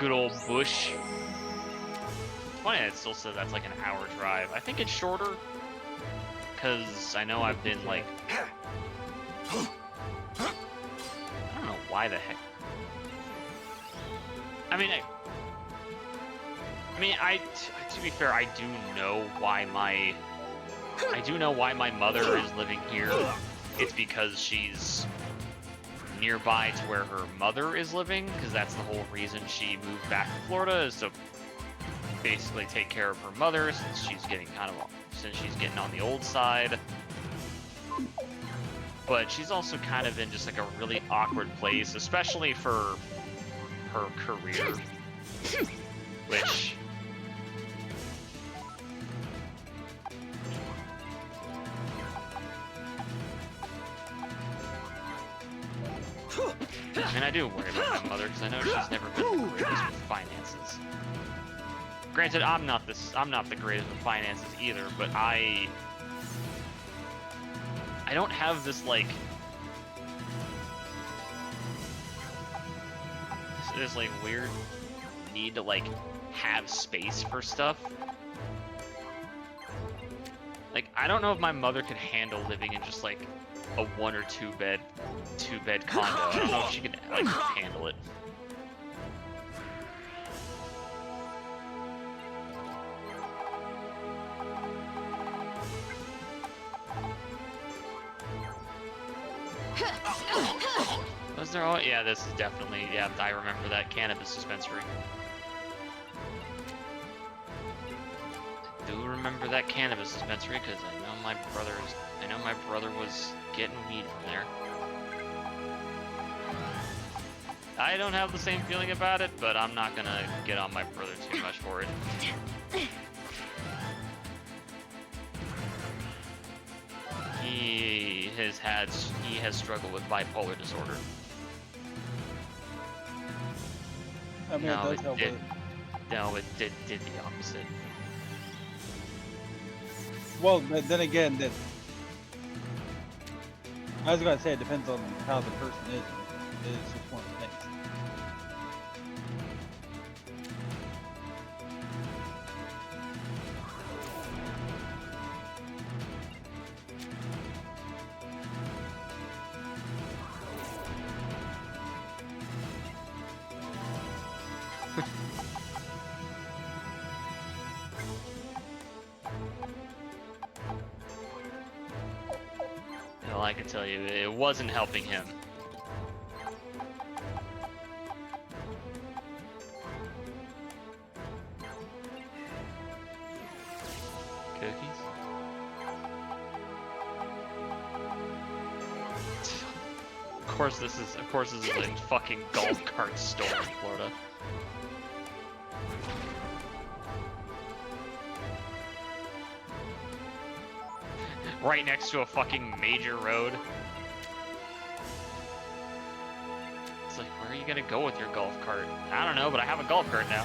good old Bush. It's funny that it still says that's like an hour drive. I think it's shorter, because I know I've been like... I don't know why the heck... I mean, to be fair, I do know why my mother is living here. It's because she's nearby to where her mother is living, because that's the whole reason she moved back to Florida, is to basically take care of her mother since she's getting on the old side. But she's also kind of in just like a really awkward place, especially for her career, which... I mean, I do worry about my mother because I know she's never been the greatest with finances. Granted, I'm not the greatest with finances either, but I don't have this like this like weird need to like have space for stuff. Like, I don't know if my mother could handle living in just like a 1 or 2 bed condo. I don't know if she could like handle it. Was there all? Yeah, this is definitely, yeah, I remember that cannabis dispensary. remember that cannabis dispensary because I know my brother was getting weed from there. I don't have the same feeling about it, but I'm not gonna get on my brother too much for it. He has struggled with bipolar disorder. I mean, No, it does help with it. No, it did the opposite. Well, but then again, that I was gonna say it depends on how the person is. It's just one of the things. Well, I can tell you, it wasn't helping him. Cookies? Of course this is a fucking golf cart store in Florida. Right next to a fucking major road. It's like, where are you gonna go with your golf cart? I don't know, but I have a golf cart now.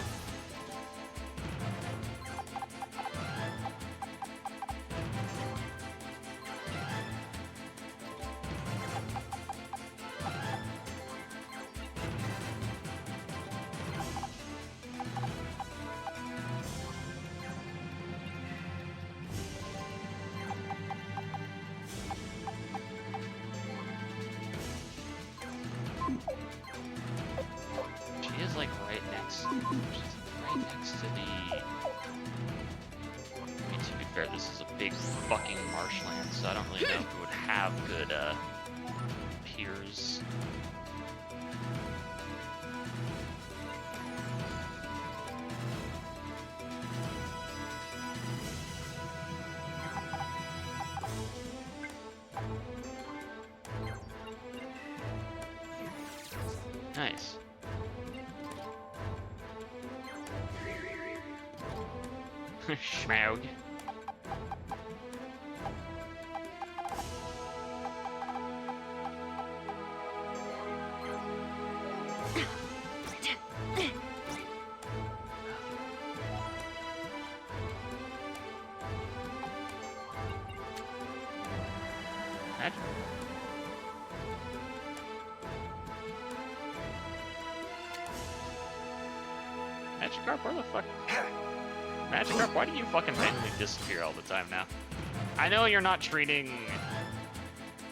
She is like right next. She's right next to the. I mean, to be fair, this is a big fucking marshland, so I don't really know if it would have good piers. Nice. Schmaug. Magikarp, where the fuck? Magikarp, why do you fucking randomly disappear all the time now? I know you're not treating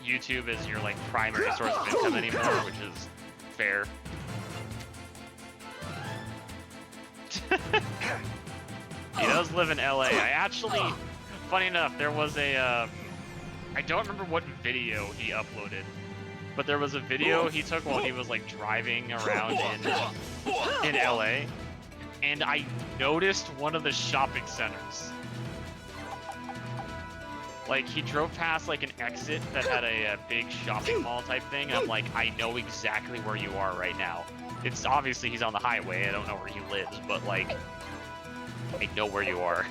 YouTube as your like primary source of income anymore, which is fair. He does live in LA. I actually, funny enough, there was a, I don't remember what video he uploaded, but there was a video he took while he was like driving around in LA. And I noticed one of the shopping centers. Like, he drove past, like, an exit that had a big shopping mall type thing, and I'm like, I know exactly where you are right now. It's obviously he's on the highway, I don't know where he lives, but, like, I know where you are.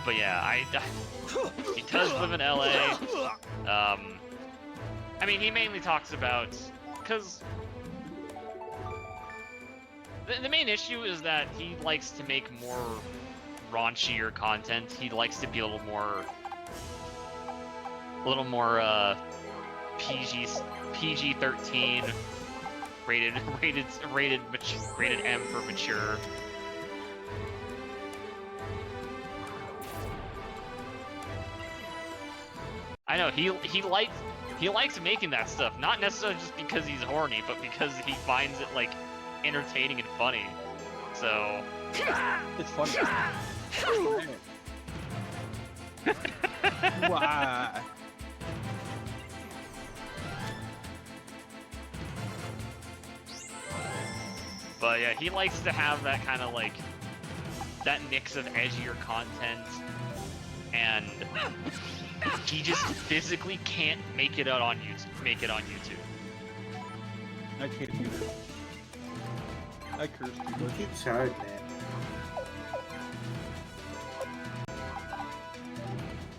But yeah, he does live in LA. I mean, he mainly talks about, because the main issue is that he likes to make more raunchier content. He likes to be a little more PG-13, rated M for mature. I know he likes making that stuff, not necessarily just because he's horny, but because he finds it like entertaining and funny. So it's funny. Why? But yeah, he likes to have that kind of like that mix of edgier content, and he just physically can't make it out on YouTube. I can't do that. I curse too much. YouTube's hard, man.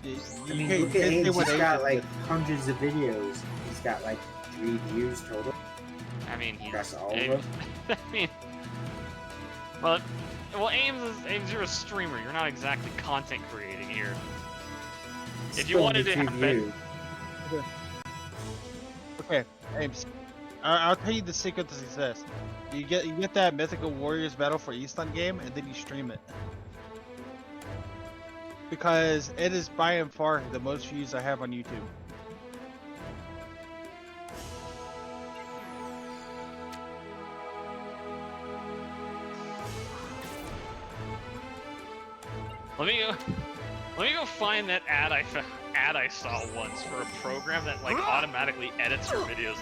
I mean, look at Ames. He's got like hundreds of videos. He's got like 3 views total. I mean, he's. Across all of Ames, them. I mean, well, Ames, you're a streamer. You're not exactly content creating here. If you wanted to have it, Okay, Ames. I'll tell you the secret to success. You get that Mythical Warriors Battle for Eastland game, and then you stream it. Because it is by and far the most views I have on YouTube. let me go find that ad I saw once for a program that like automatically edits your videos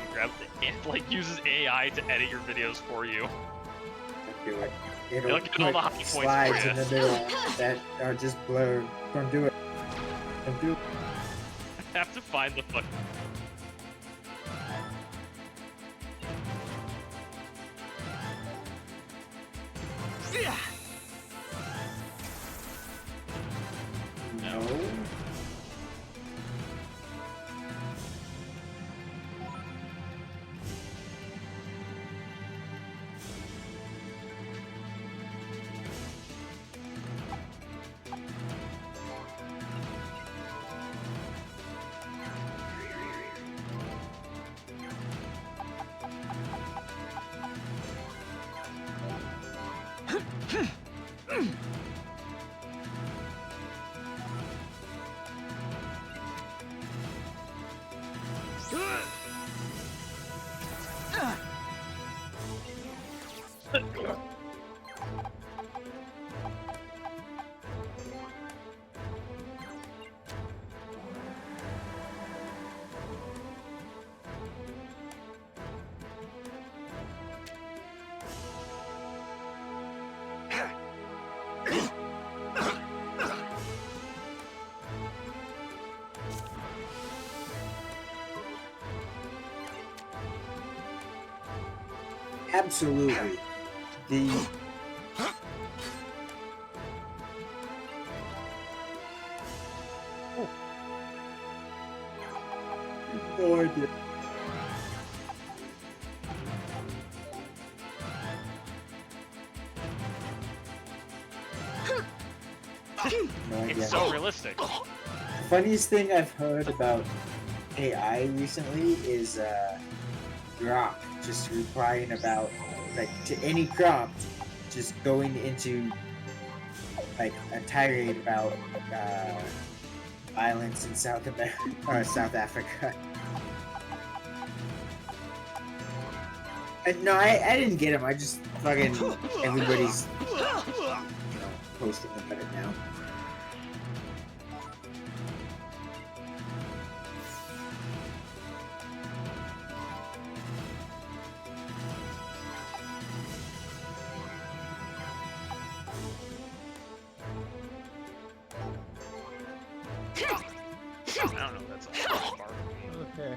and like uses AI to edit your videos for you. Do it. It'll get all the high points slides for you. in the middle that are just blurred. Don't do it. Don't do it. I have to find the fuck. No. Absolutely. The no idea. No idea. It's so realistic. The funniest thing I've heard about AI recently is Grok just replying about like to any prompt, just going into like a tirade about violence in South America or South Africa. No, I didn't get him. I just fucking everybody's posting about it now. I don't know if that's all part of me. Okay.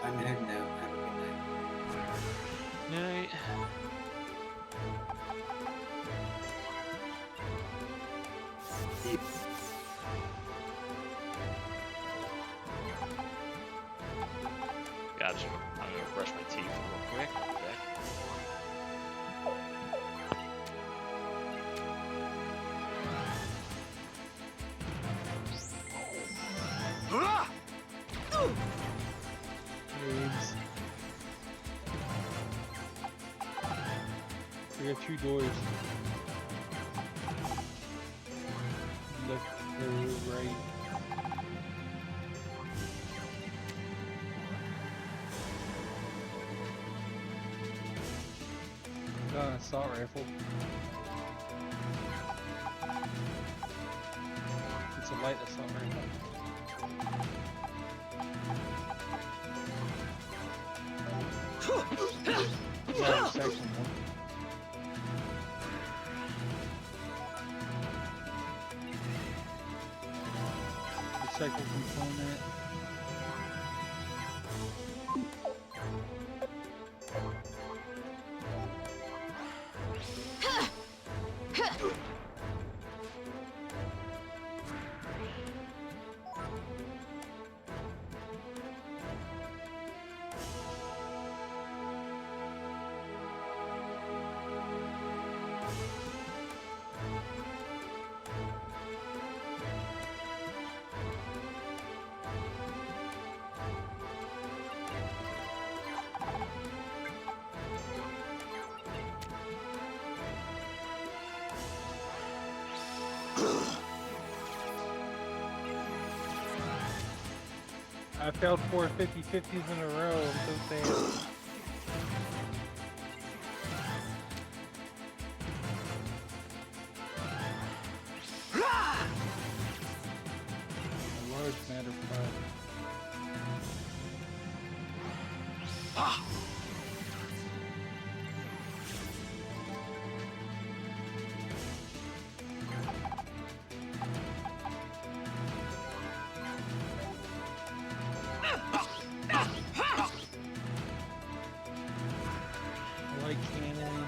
I'm heading out. Have a good night. Night. Gotcha. I'm gonna brush my teeth real quick. Okay. Ames. We got 2 doors. Left, right. Got an assault rifle. It's a light assault rifle. Yeah, section one. Recycle component. I failed 4 50-50s in a row. I'm so sad. A large matter problem. Light cannon.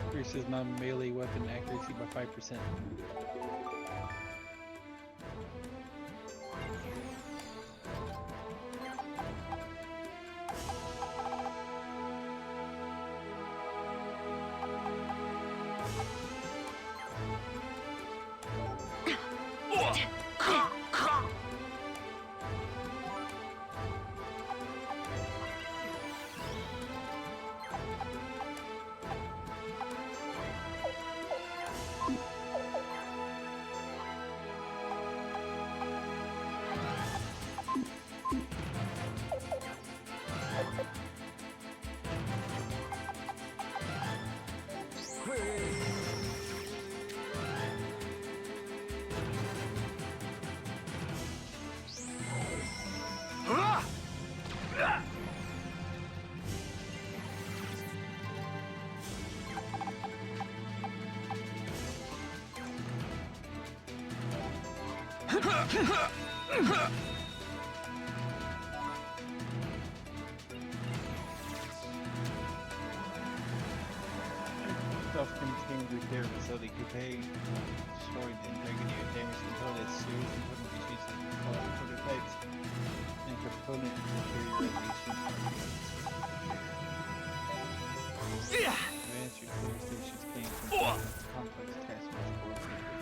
Increases my melee weapon accuracy by 5%. Self-contained repair facility contain destroyed the integrity of damaged components, serious component issues and faulty prototypes, and component deterioration. Advanced repair stations came from complex task force coordinator.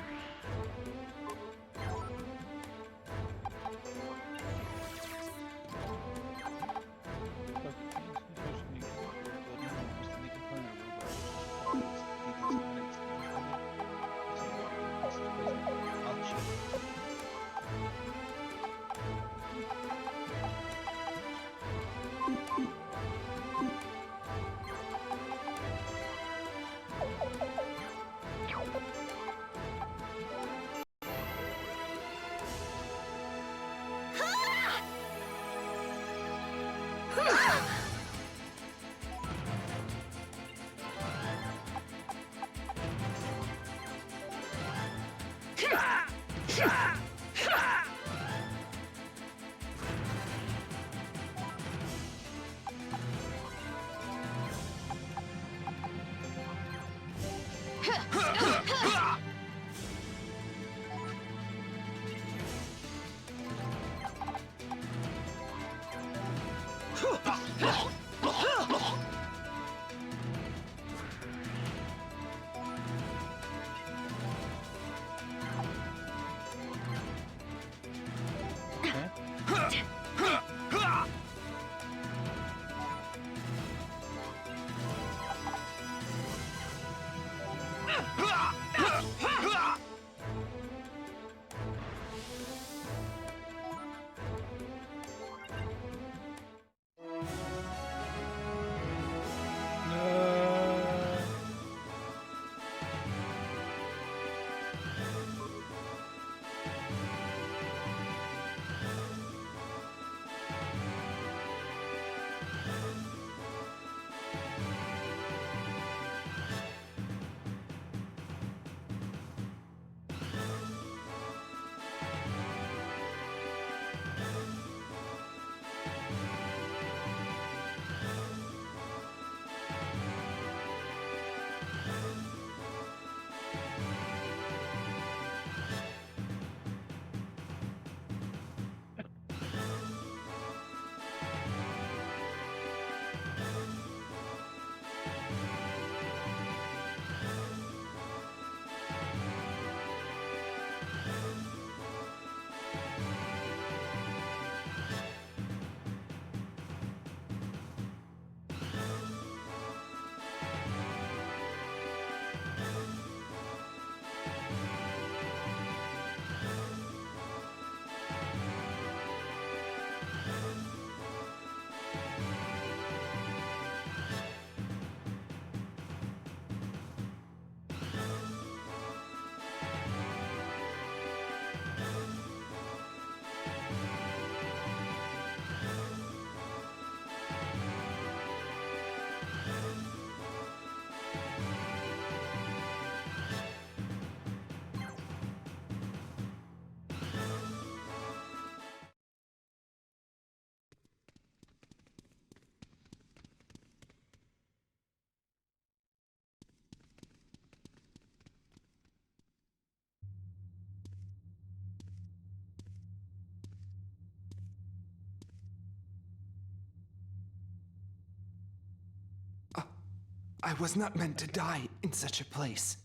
I was not meant to die in such a place.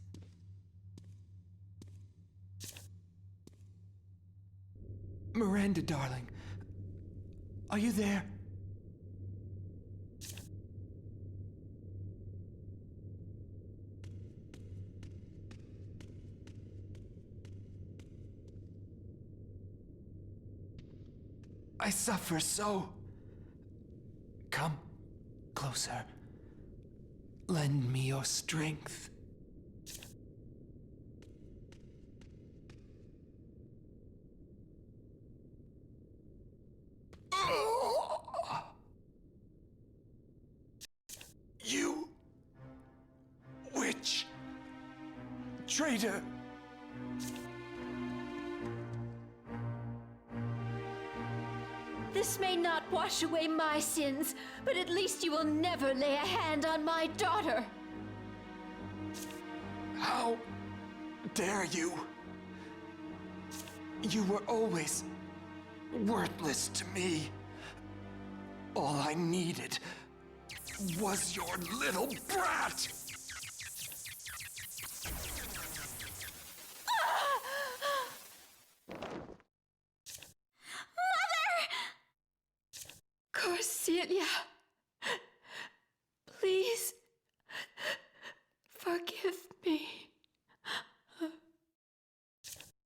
Miranda, darling. Are you there? I suffer so. Come closer. Lend me your strength. You witch, traitor. This may not wash away my sins, but at least you will never lay a hand on my daughter. How dare you? You were always worthless to me. All I needed was your little brat. Corselia, please forgive me.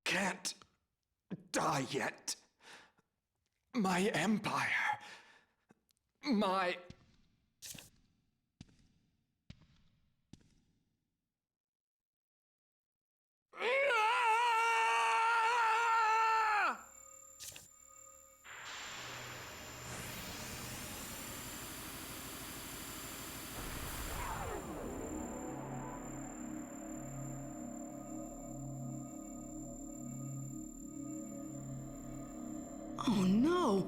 Can't die yet. My empire. My... Oh no!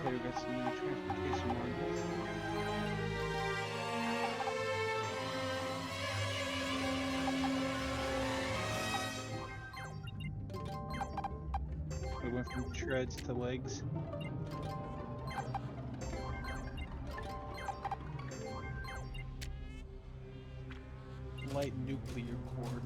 Okay, we got some new transportation markers. We went from treads to legs. Light nuclear core.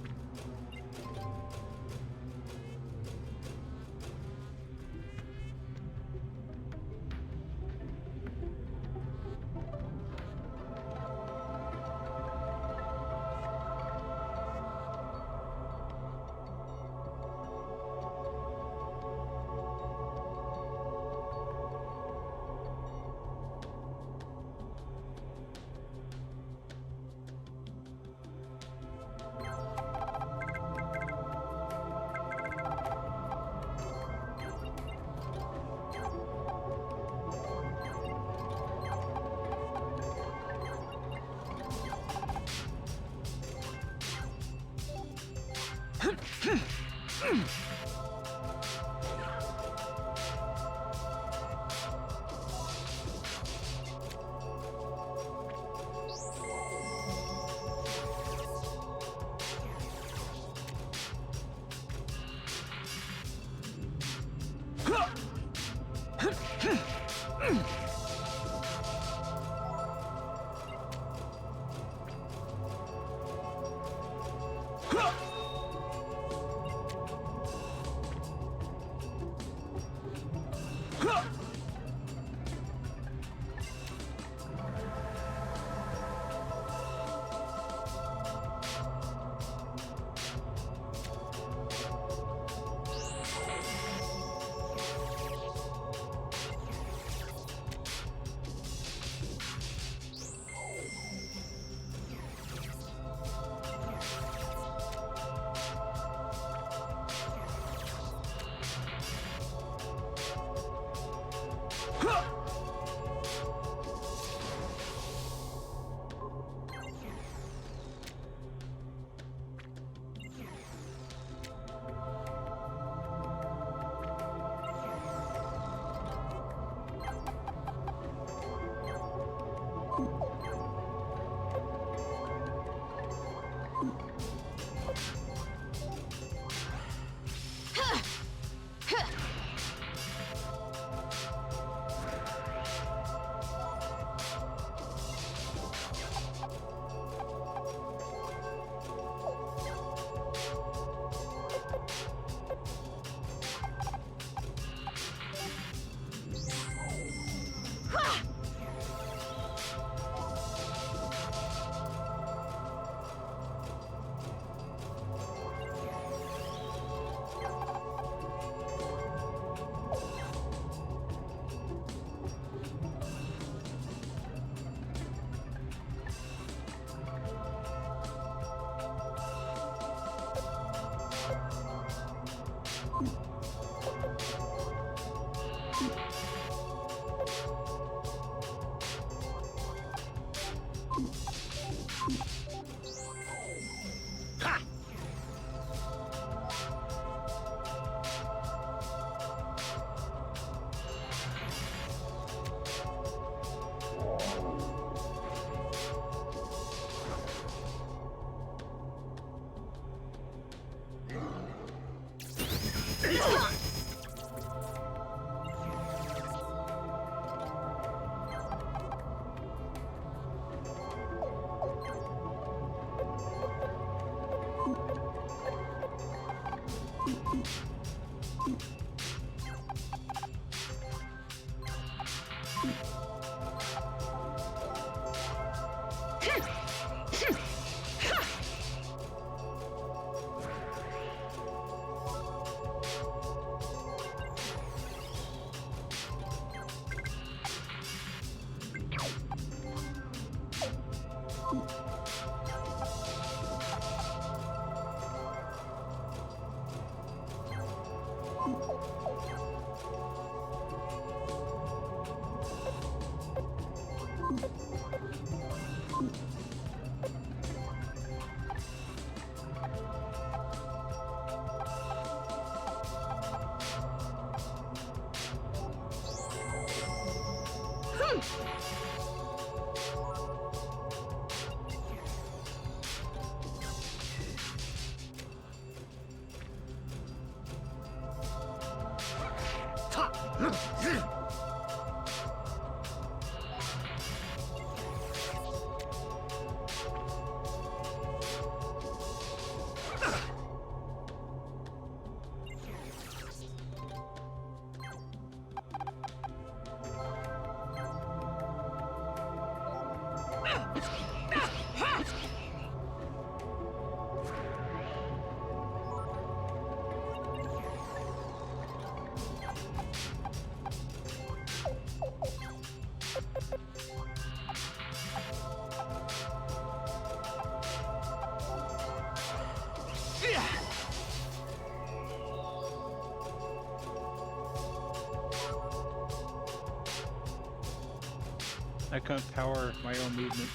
I couldn't power my own movement.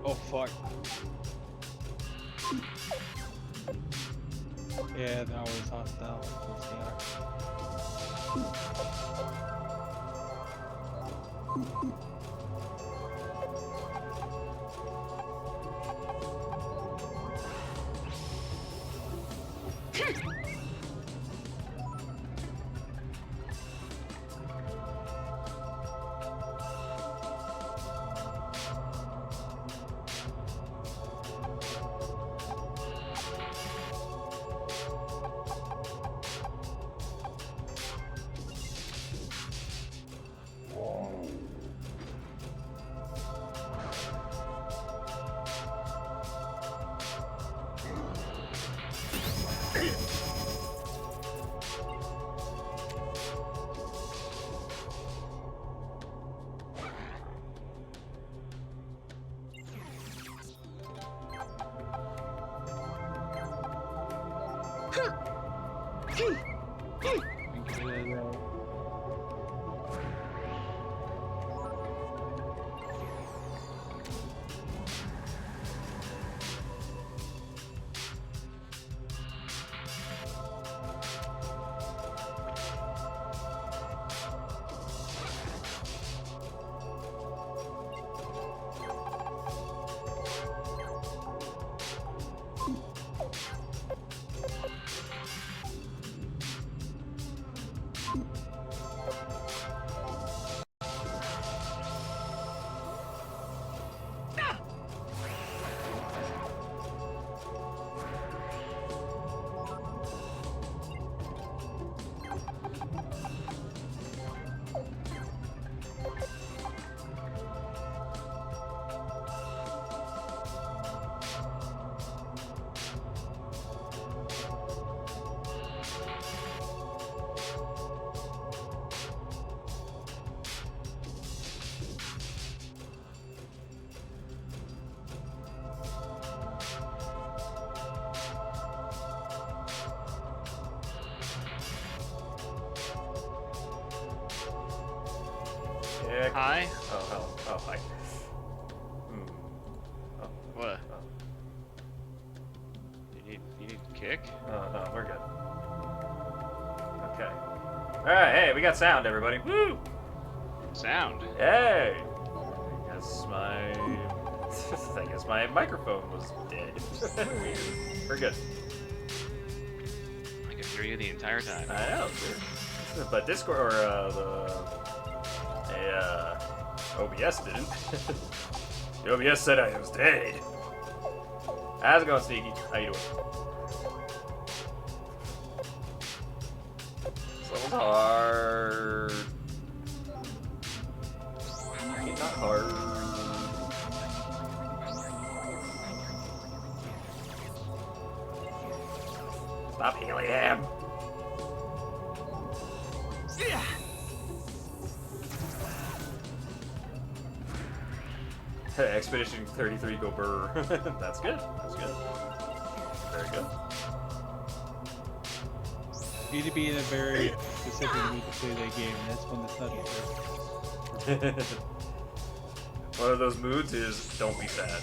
Oh fuck. Yeah, that was hostile. Yeah. Hi. Oh, hi. Oh, What? oh. You need kick? Oh, no, we're good. Okay. Alright, hey, we got sound, everybody. Woo! Sound. Hey! I guess my microphone was dead. We're good. I can hear you the entire time. I know, dude. But Discord, or, OBS didn't. The OBS said I was dead. How's it going, Sneaky? How you doing? This level's hard. Not hard. Stop healing him. Expedition 33 go burr. That's good. That's good. Very good. You need to be in a very specific mood to play that game, and that's when it's not the One of those moods is don't be sad.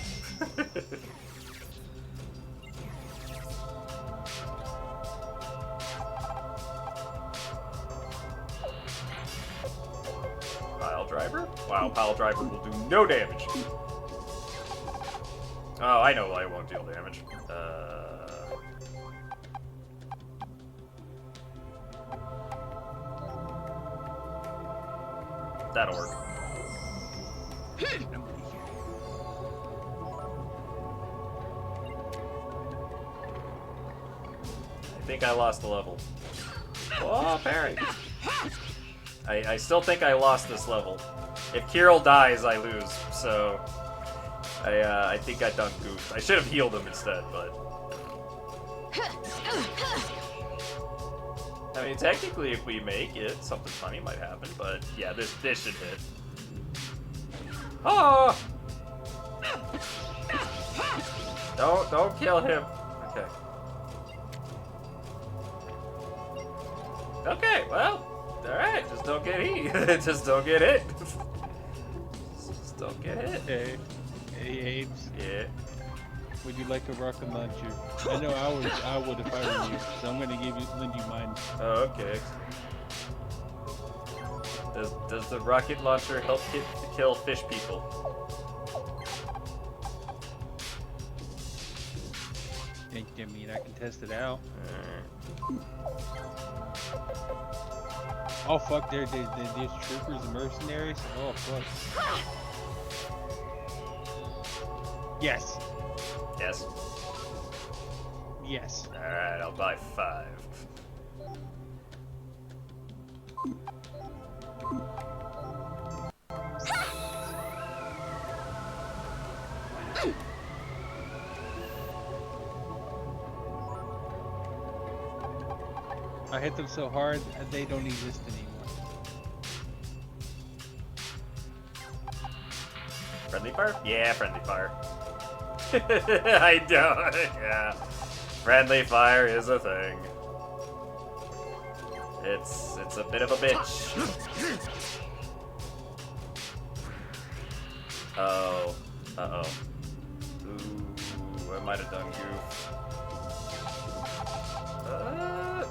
Pile driver? Wow, pile driver will do no damage. Oh, I know why it won't deal damage. That'll work. I think I lost the level. Oh, parry! I still think I lost this level. If Kirill dies, I lose, so... I think I done goofed. I should have healed him instead, but... I mean, technically, if we make it, something funny might happen, but yeah, this should hit. Oh! Don't kill him. Okay. Okay, well, alright, just don't get hit. Just don't get hit. Just don't get hit. Hey, Ames. Yeah. Would you like a rocket launcher? I know I would if I were you, so I'm gonna lend you mine. Oh, okay. Does the rocket launcher help kill fish people? I mean, I can test it out. Oh fuck, there's troopers and mercenaries. Oh fuck. Yes. Yes. Yes. Alright, I'll buy 5. I hit them so hard that they don't exist anymore. Friendly fire? Yeah, friendly fire. I don't. Yeah. Friendly fire is a thing. It's a bit of a bitch. Oh. Uh-oh. Ooh, I might have done goof.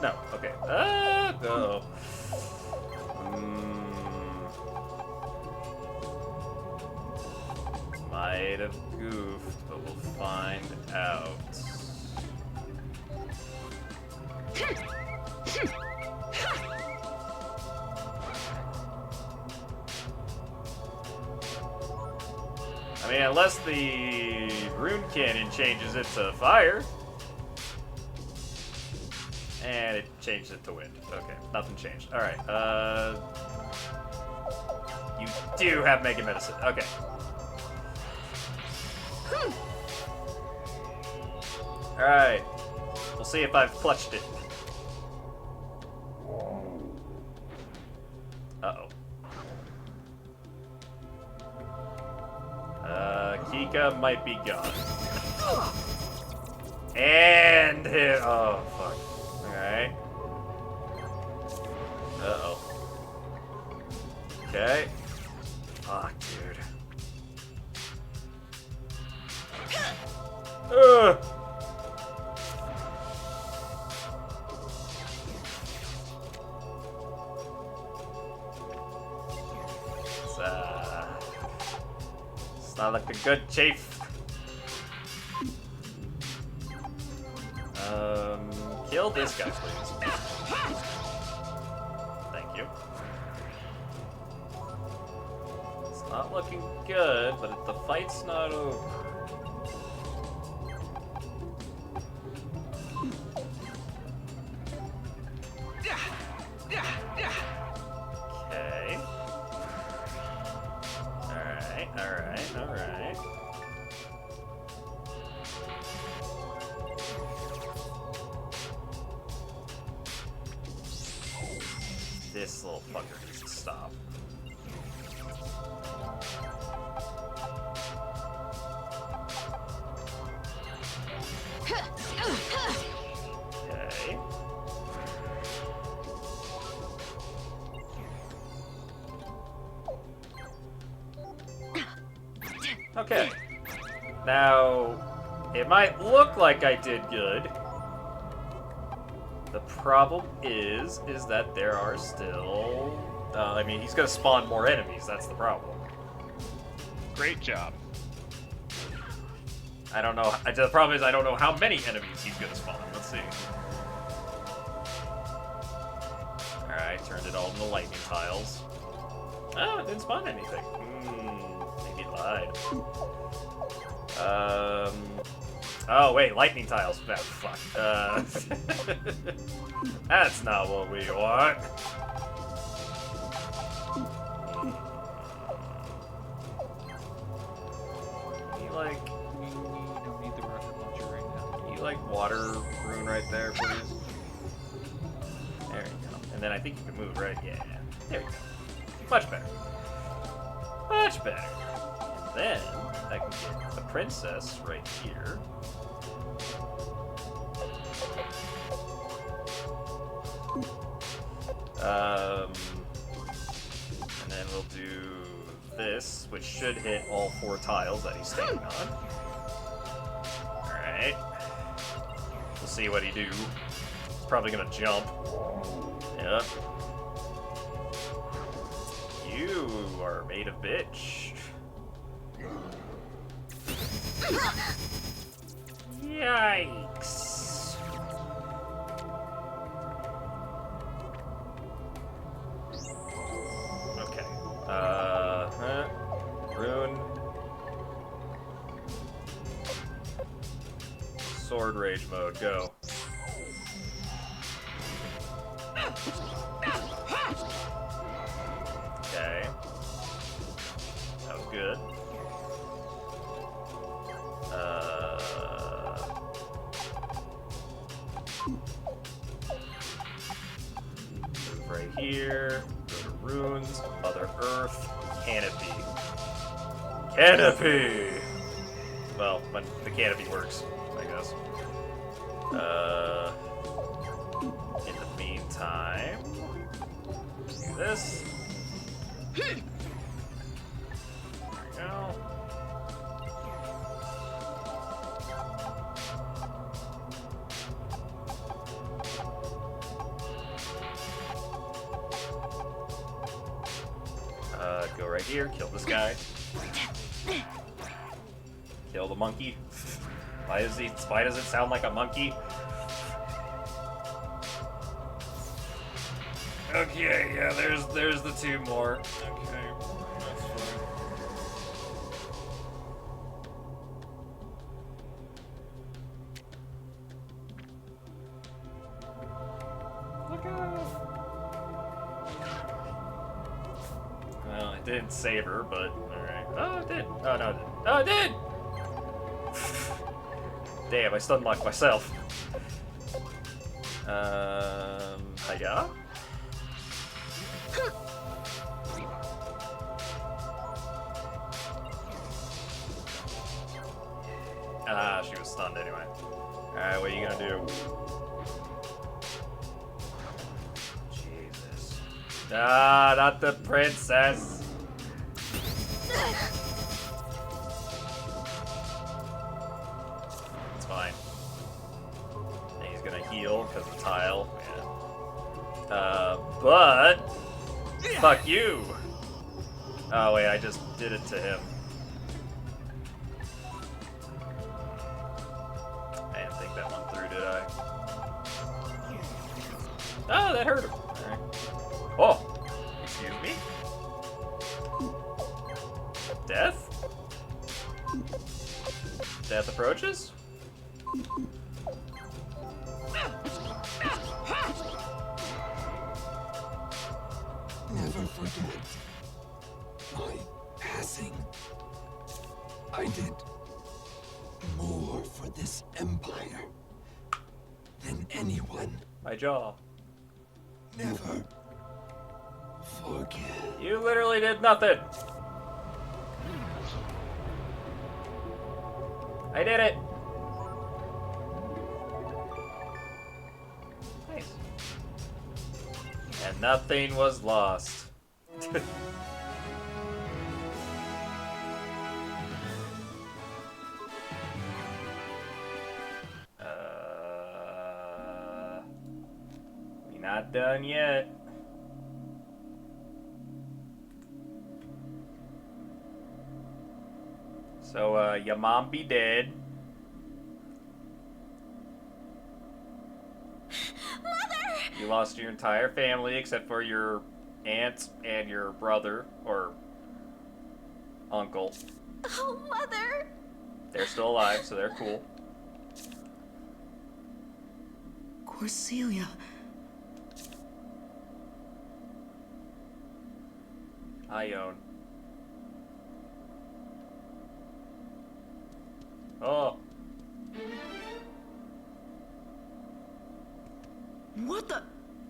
No. Okay. No. Might have goofed, but we'll find out. I mean, unless the rune cannon changes it to fire. And it changed it to wind. Okay, nothing changed. Alright, you do have Mega Medicine. Okay. Alright. We'll see if I've clutched it. Uh-oh. Kika might be gone. And hit. Oh, fuck. Alright. Uh-oh. Okay. Fuck, dude. Ugh. It's not looking good, Chief. Kill this guy, please. Thank you. It's not looking good, but the fight's not over. Okay. Alright. This little fucker needs to stop. Okay. Okay. Now, it might look like I did good. The problem is that there are still... I mean, he's gonna spawn more enemies, that's the problem. Great job. I don't know. The problem is I don't know how many enemies he's gonna spawn. Let's see. Alright, turned it all into lightning tiles. Oh, it didn't spawn anything. Maybe it lied. Oh, wait, lightning tiles. Oh, fuck. That's not what we want. Like... We don't need the rocket launcher right now. Can you, like, water rune right there, please? There you go. And then I think you can move, right? Yeah. There you go. Much better. Much better. And then I can get the princess right here. And then we'll do this, which should hit all 4 tiles that he's standing on. Alright. We'll see what he do. He's probably gonna jump. Yep. You are made of bitch. Yikes. Okay. Rune. Sword rage mode, go. Okay. That was good. Move right here. Go to runes. Mother Earth. Canopy. Canopy! Well, when the canopy works, I guess. In the meantime, do this. There we go. Go right here, kill this guy. Kill the monkey. Why does it sound like a monkey? Okay, yeah, there's the 2 more. Okay, that's fine. Look out! Well, it didn't save her, but alright. Oh, it did. Oh, no, it didn't. Oh, it did! Damn, I stun locked myself. Hiya? Ah, she was stunned anyway. Alright, what are you gonna do? Jesus. Ah, not the princess! It's fine. And he's gonna heal because of tile. Yeah. But... Fuck you! Oh wait, I just did it to him. I didn't think that one through, did I? Oh, that hurt him. Alright. Oh! Excuse me? Death? Death approaches? Never forget my passing. I did more for this empire than anyone. My jaw. Never forget. You literally did nothing. I did it. Nothing was lost. We not done yet. So, your mom be dead. Mother! You lost your entire family except for your aunt and your brother, or uncle. Oh, Mother! They're still alive, so they're cool. Corselia. Ione. Oh. What the?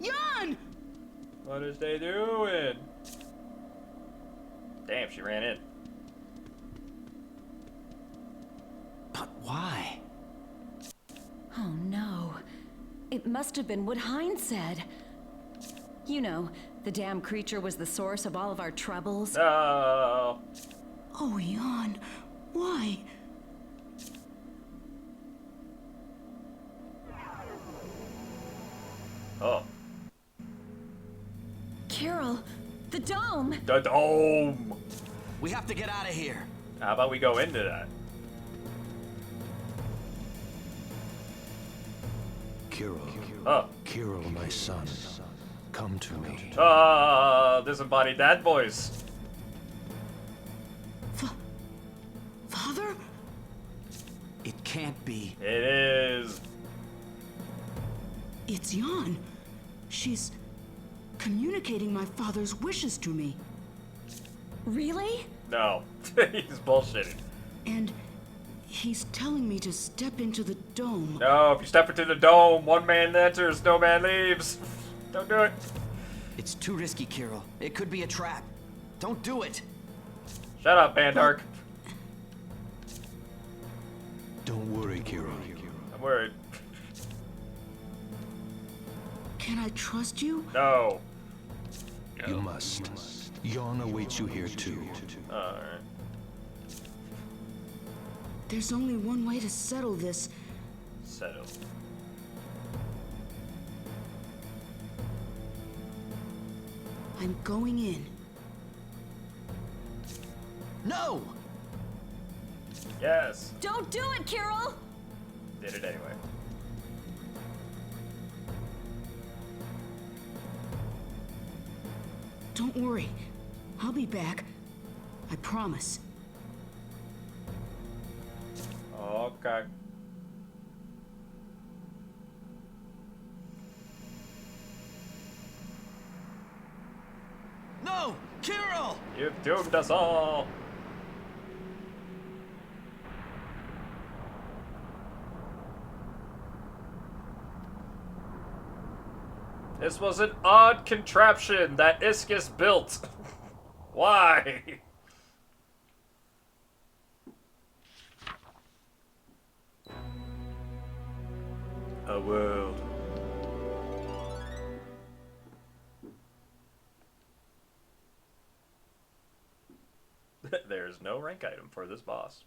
Jan! What is they doing? Damn, she ran in. But why? Oh no. It must have been what Heinz said. You know, the damn creature was the source of all of our troubles. No. Oh, Jan. Why? Oh. Carol, the dome! The dome! We have to get out of here. How about we go into that? Kirill. Oh. Kirill, my son. Come to me. Disembodied dad voice. Father? It can't be. It is. It's Jan. She's communicating my father's wishes to me. Really? No. He's bullshitting. And he's telling me to step into the dome. No, if you step into the dome, one man enters, no man leaves. Don't do it. It's too risky, Kirill. It could be a trap. Don't do it. Shut up, Bandark. Don't worry, Kirill. I'm worried. Can I trust you? No. You must. Jan awaits you here too. Alright. There's only one way to settle this. Settle. I'm going in. No! Yes. Don't do it, Carol! Did it anyway. Don't worry. I'll be back. I promise. Okay. No! Kirill! You've doomed us all. This was an odd contraption that Iskis built. Why? A world. There's no rank item for this boss.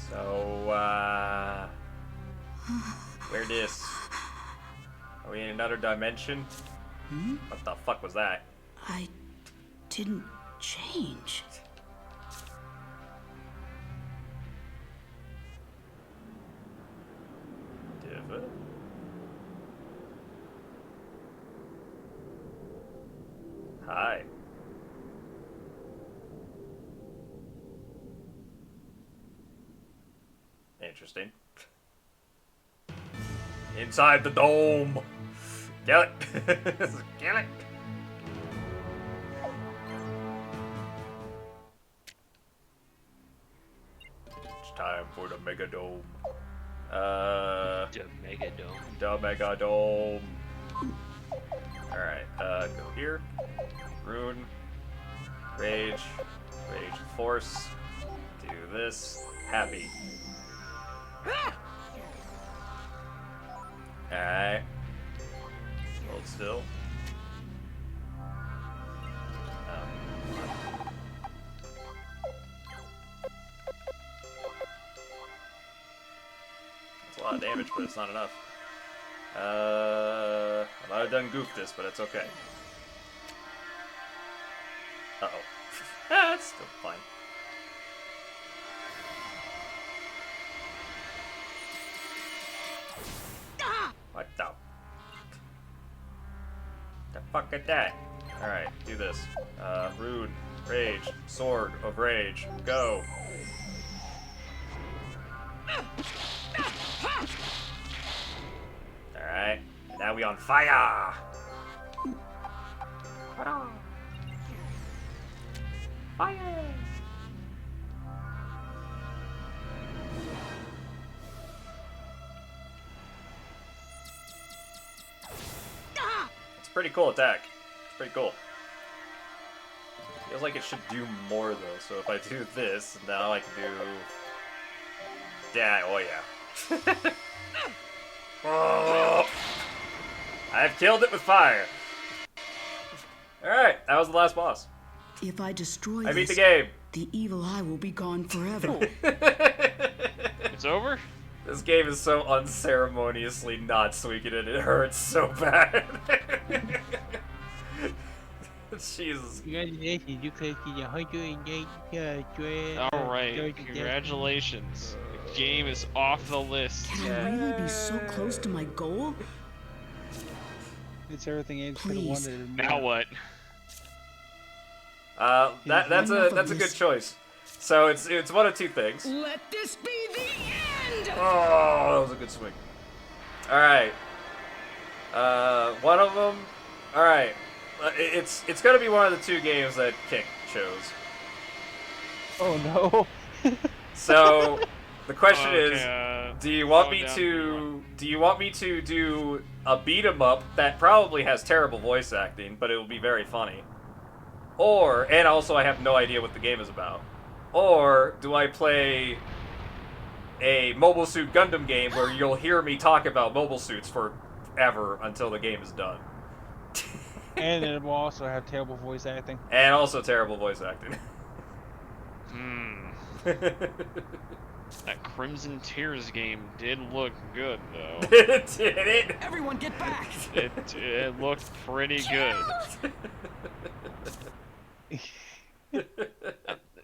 So, where this? Are we in another dimension? Hmm? What the fuck was that? I didn't change. Diva? Hi. Interesting. Inside the dome. Kill it. Kill it. It's time for the Mega Dome. The Mega Dome. The Mega Dome. Alright, go here. Rune. Rage. Rage Force. Do this. Happy. Alright. Hold still. That's a lot of damage, but it's not enough. I might have done goofed this, but it's okay. Uh-oh. That's still fine. What the fuck is that? Alright, do this. Rude, rage, sword of rage, go. Alright, now we on fire! Fire! It's a pretty cool attack. It's pretty cool. Feels like it should do more though, so if I do this, now I can do... Yeah, oh yeah. Oh, I've killed it with fire. Alright, that was the last boss. If I destroy I beat this, the game. the evil eye will be gone forever. It's over? This game is so unceremoniously not Suikoden, it hurts so bad. Jesus. Congratulations, you collected 108 Alright, congratulations. The game is off the list. Can I really be so close to my goal? It's everything Ames could have Please. wanted. Now what? That's a good choice. So it's one of two things. Let this be the end! Oh, that was a good swing. Alright. One of them... Alright. It's gonna be one of the two games that Kick chose. Oh no. So, the question is, do you want me to do a beat 'em up that probably has terrible voice acting, but it will be very funny? Or, and also I have no idea what the game is about. Or, do I play a Mobile Suit Gundam game where you'll hear me talk about mobile suits forever until the game is done? And it will also have terrible voice acting. And also terrible voice acting. That Crimson Tears game did look good, though. Did it? Everyone get back! It looked pretty good.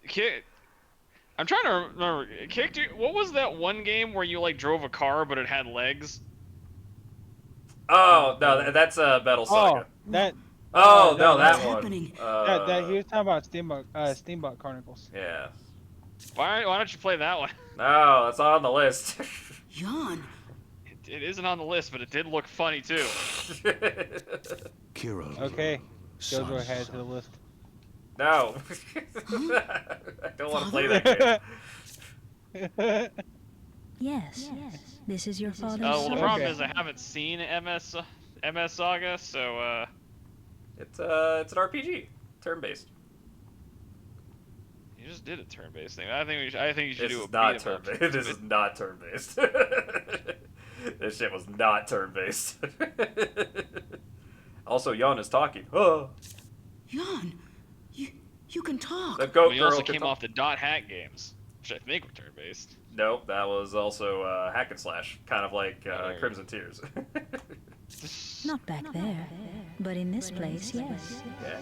Kick, I'm trying to remember. Kick, what was that one game where you like drove a car but it had legs? Oh no, that's Battle Saga. That Oh no, that's that one. happening? that he was talking about Steamboat Chronicles. Yeah. Why don't you play that one? No, that's not on the list. Jan, It isn't on the list, but it did look funny too. Kiro. Okay, Son. Jojo add to the list. No. I don't want to play that game. Yes, this is your father's Well, the Okay. problem is I haven't seen MS Saga, so It's an RPG, turn-based. you just did a turn-based thing. I think you should This do a is not beat 'em up. turn-based. This is not turn-based. This shit was not turn-based. Also, Jan is talking. Oh. Jan, you can talk. The goat We girl also can came talk. off the Dot Hack games, which I think were turn-based. Nope, that was also hack and slash, kind of like Crimson Tears. Not back there, but in this place, yes. Yeah.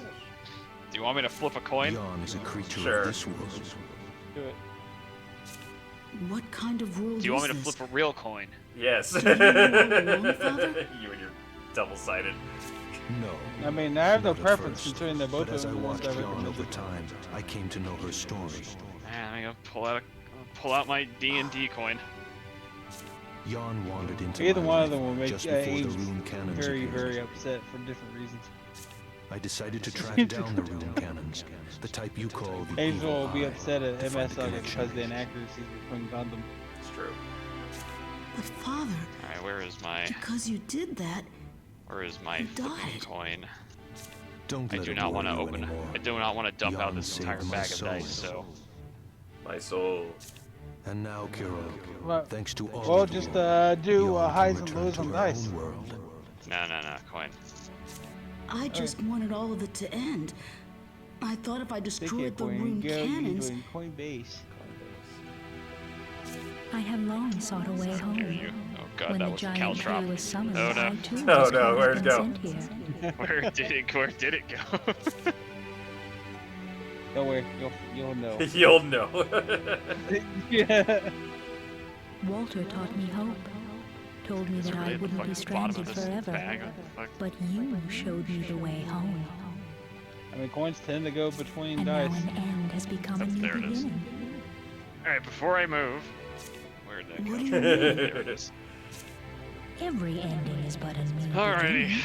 Do you want me to flip a coin? Jan is a creature Sure. of this world. Do it. What kind of world Do you want me is to this? flip a real coin? Yes. Do you know alone, Father? You and your double-sided. No. I mean, I have no not at preference first, considering that both but as I of them watched are Jan recommended. over time, I came to know her story. Man, I'm gonna pull out my D&D coin. Jan wandered into Either my one life of them will make just before the Ames rune cannons very, appeared. very upset for different reasons. I decided to track down the rune cannons, the type you call the Ames evil will be eye, upset at to find MS a Saga connection. because of the inaccuracies between Gundam. It's true. But Father, Alright, where is my because you did that, flipping died. coin? Don't I let do it not want to worry you open. anymore. I do not want to dump out Jan this saved entire my bag of soul. dice. So My soul. And now, Kiro, Well, thanks to all well, of just you, do Yon highs can and return lows to on her dice. own world. No, coin. I just wanted all of it to end. I thought if I destroyed the rune You cannons... doing Coinbase. I have long sought a way Dare home. you? Oh god, When that the was giant Caltrop. tree was summoned, Oh no. I too Oh was no, caught where'd up it go? and sent here. Where did it go? Don't worry, you'll know. You'll know. Yeah. Walter taught me hope. Told me that I wouldn't be stranded forever. But you showed me the way home. I mean, coins tend to go between And dice. now an end has become a new There it is. beginning. Alright, before I move... Where'd that go? What do you There mean? it is. Every ending is but a new Alrighty. beginning.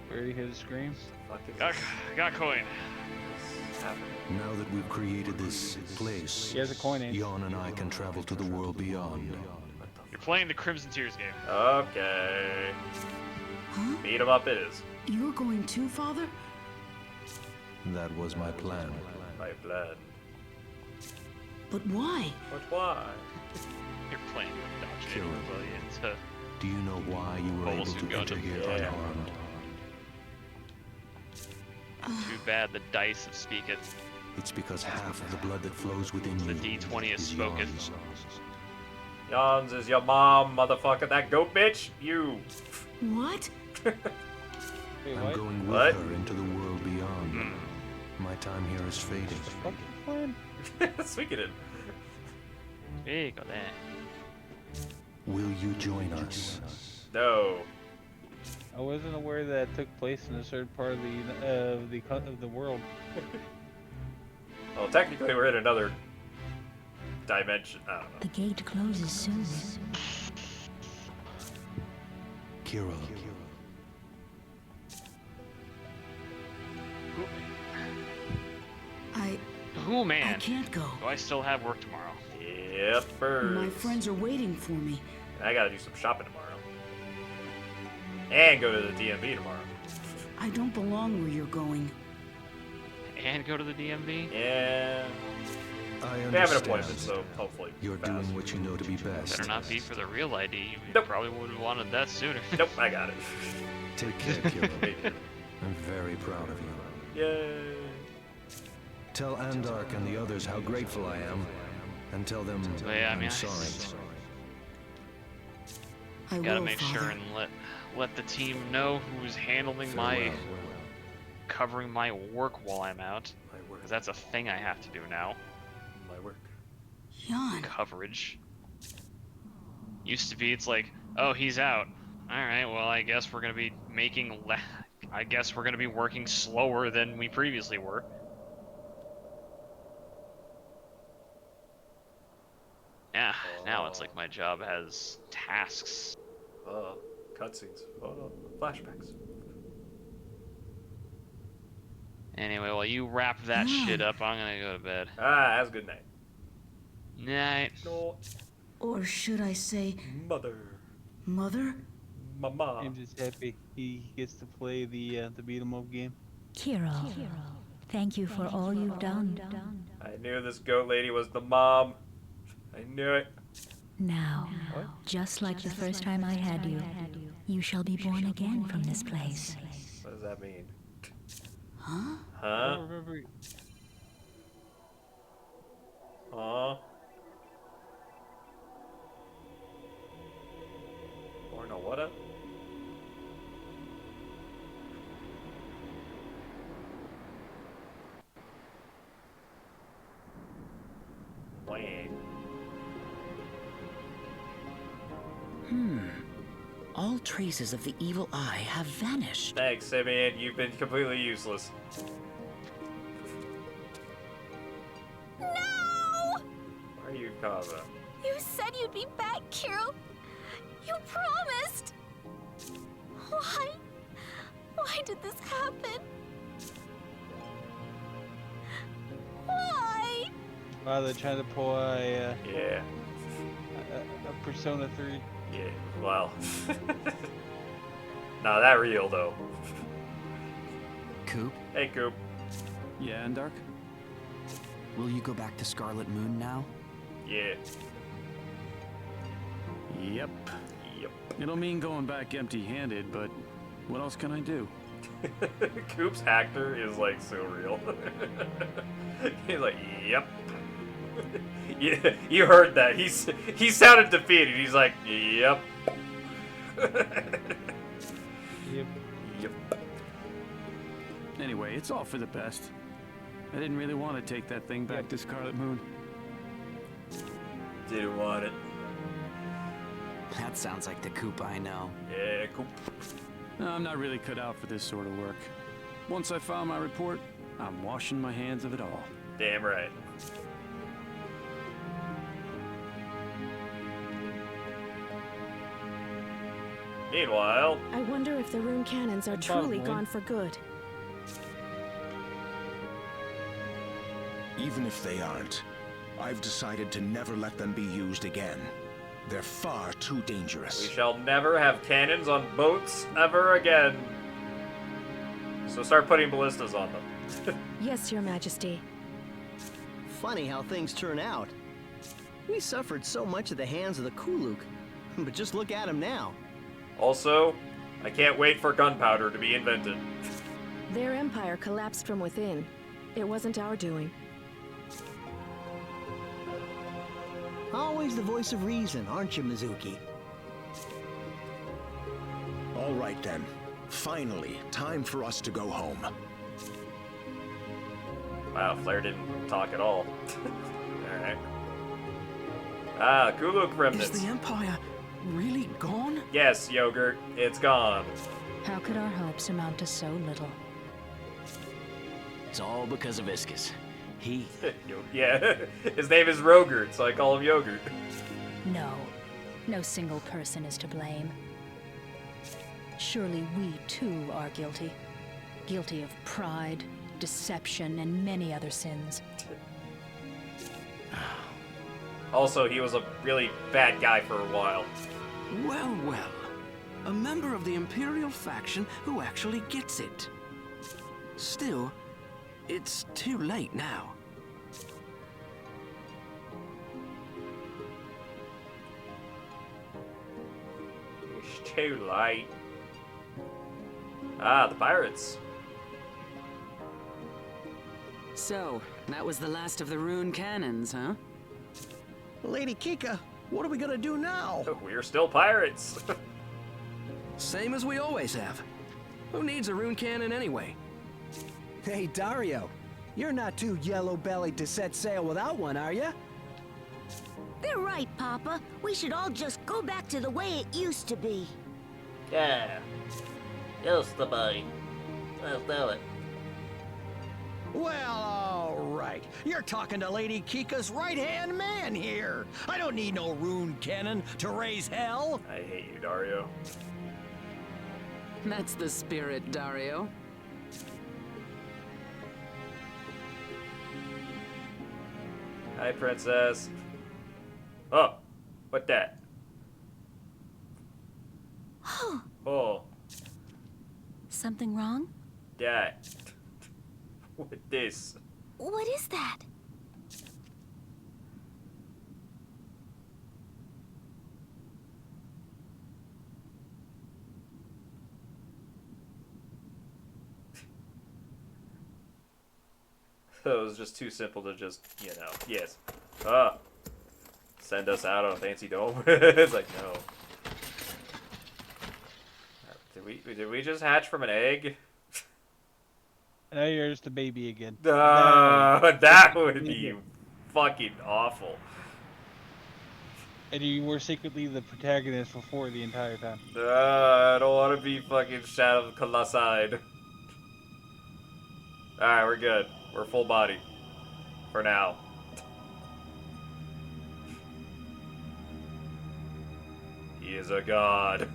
Where you hear the scream? Got coin. Now that we've created this place, He has a coin in. Yon and I can travel to the world beyond. You're playing the Crimson Tears game. Okay. Huh? Beat 'em up it is. You're going too, Father? That was my plan. My blood. But why? But why? You're playing with Dodge Rebellion. Do you know why you were able Almost to enter Gundam. here Yeah. unharmed? Too bad the dice have speaketh. It's because half of the blood that flows within The you D20 has is spoken. Yon's. Yons is your mom, motherfucker. That goat bitch? You. What? Wait, I'm what? going with What? her into the world beyond. Hmm. My time here is fading. Fucking plan. Suikoden. There you go there. Will you join us? No. I wasn't aware that it took place in a certain part of the world. Well, technically we're in another dimension. I don't know. The gate closes soon. Kiro. Who I man? can't go. Do I still have work tomorrow? Yep, My friends are waiting for me. I gotta do some shopping tomorrow. And go to the DMV tomorrow. I don't belong where you're going. And go to the DMV? Yeah. I We have an understand. appointment, so hopefully. You're fast. doing what you know to be best. Better not be for the real ID. You Nope. probably would have wanted that sooner. Nope, I got it. Take care, Kiro. I'm very proud of you. Yay. Tell Andark and the others how grateful I am, and tell them But yeah, I mean, I'm sorry. I Gotta will, make Father. sure and let the team know who's handling Farewell. covering my work while I'm out. My work. Because that's a thing I have to do now. My work. Jan. Coverage. Used to be, it's like, oh, he's out. Alright, well, I guess we're gonna be I guess we're gonna be working slower than we previously were. Yeah, now it's like my job has tasks. Cutscenes. Flashbacks. Anyway, while you wrap that shit up, I'm gonna go to bed. Have a good night. Night. No. Or should I say, Mother. Mother? Mama. I'm just happy he gets to play the beat 'em up game. Kiro, thank you for all you've done. I knew this goat lady was the mom. I knew it. Now, just like the first time I had you, you shall be born again from this place. What does that mean? Huh? I Huh? don't remember. Huh? Or no, what up? Wang. All traces of the evil eye have vanished. Thanks, Simeon. You've been completely useless. No! Why are you, Kava? You said you'd be back, Carol. You promised. Why? Why did this happen? Why? Wow, they're trying to pull a Yeah. Persona 3. Yeah. Well. Nah, that real though. Coop, Hey, Coop. Yeah, Andark? will you go back to Scarlet Moon now? Yeah. Yep. Yep. It'll mean going back empty-handed, but what else can I do? Coop's actor is like so real. He's like, yep. Yeah, you heard that. He sounded defeated. He's like, yep. Yep. Yep. Anyway, it's all for the best. I didn't really want to take that thing back to Scarlet Moon. Didn't want it. That sounds like the Coop I know. Yeah, Coop. I'm not really cut out for this sort of work. Once I file my report, I'm washing my hands of it all. Damn right. Meanwhile, I wonder if the rune cannons are truly gone for good. Even if they aren't, I've decided to never let them be used again. They're far too dangerous. we shall never have cannons on boats ever again. So start putting ballistas on them. Yes, Your Majesty. Funny how things turn out. We suffered so much at the hands of the Kuluk, but just look at them now. Also, I can't wait for gunpowder to be invented. Their empire collapsed from within. It wasn't our doing. Always the voice of reason, aren't you, Mizuki? All right then. Finally, time for us to go home. Wow, Flair didn't talk at all. Alright. Ah, Kuluk remnants. Is the Empire really gone? Yes, Yogurt, it's gone. How could our hopes amount to so little? It's all because of Iscus. He... Yeah, his name is Rogurt, so I call him Yogurt. No. No single person is to blame. Surely we, too, are guilty. Guilty of pride, deception, and many other sins. Also, he was a really bad guy for a while. Well, well. A member of the Imperial faction who actually gets it. Still, it's too late now. It's too late. Ah, the pirates. So, that was the last of the rune cannons, huh? Lady Kika, what are we gonna do now? We're still pirates. Same as we always have. Who needs a rune cannon anyway? Hey, Dario, you're not too yellow-bellied to set sail without one, are you? They're right, Papa. We should all just go back to the way it used to be. Yeah. Used to be. Let's do it. Well, all right. You're talking to Lady Kika's right-hand man here. I don't need no rune cannon to raise hell. I hate you, Dario. That's the spirit, Dario. Hi, Princess. Oh, what that? Oh, Something wrong? that. What this? What is that? It was just too simple to just, yes. Ah. Send us out on a fancy dome. It's like, no. Did we just hatch from an egg? Now you're just a baby again. That would be fucking awful. And you were secretly the protagonist for 4 the entire time. I don't want to be fucking Shadow of Colossi. Alright, we're good. We're full body. For now. He is a god.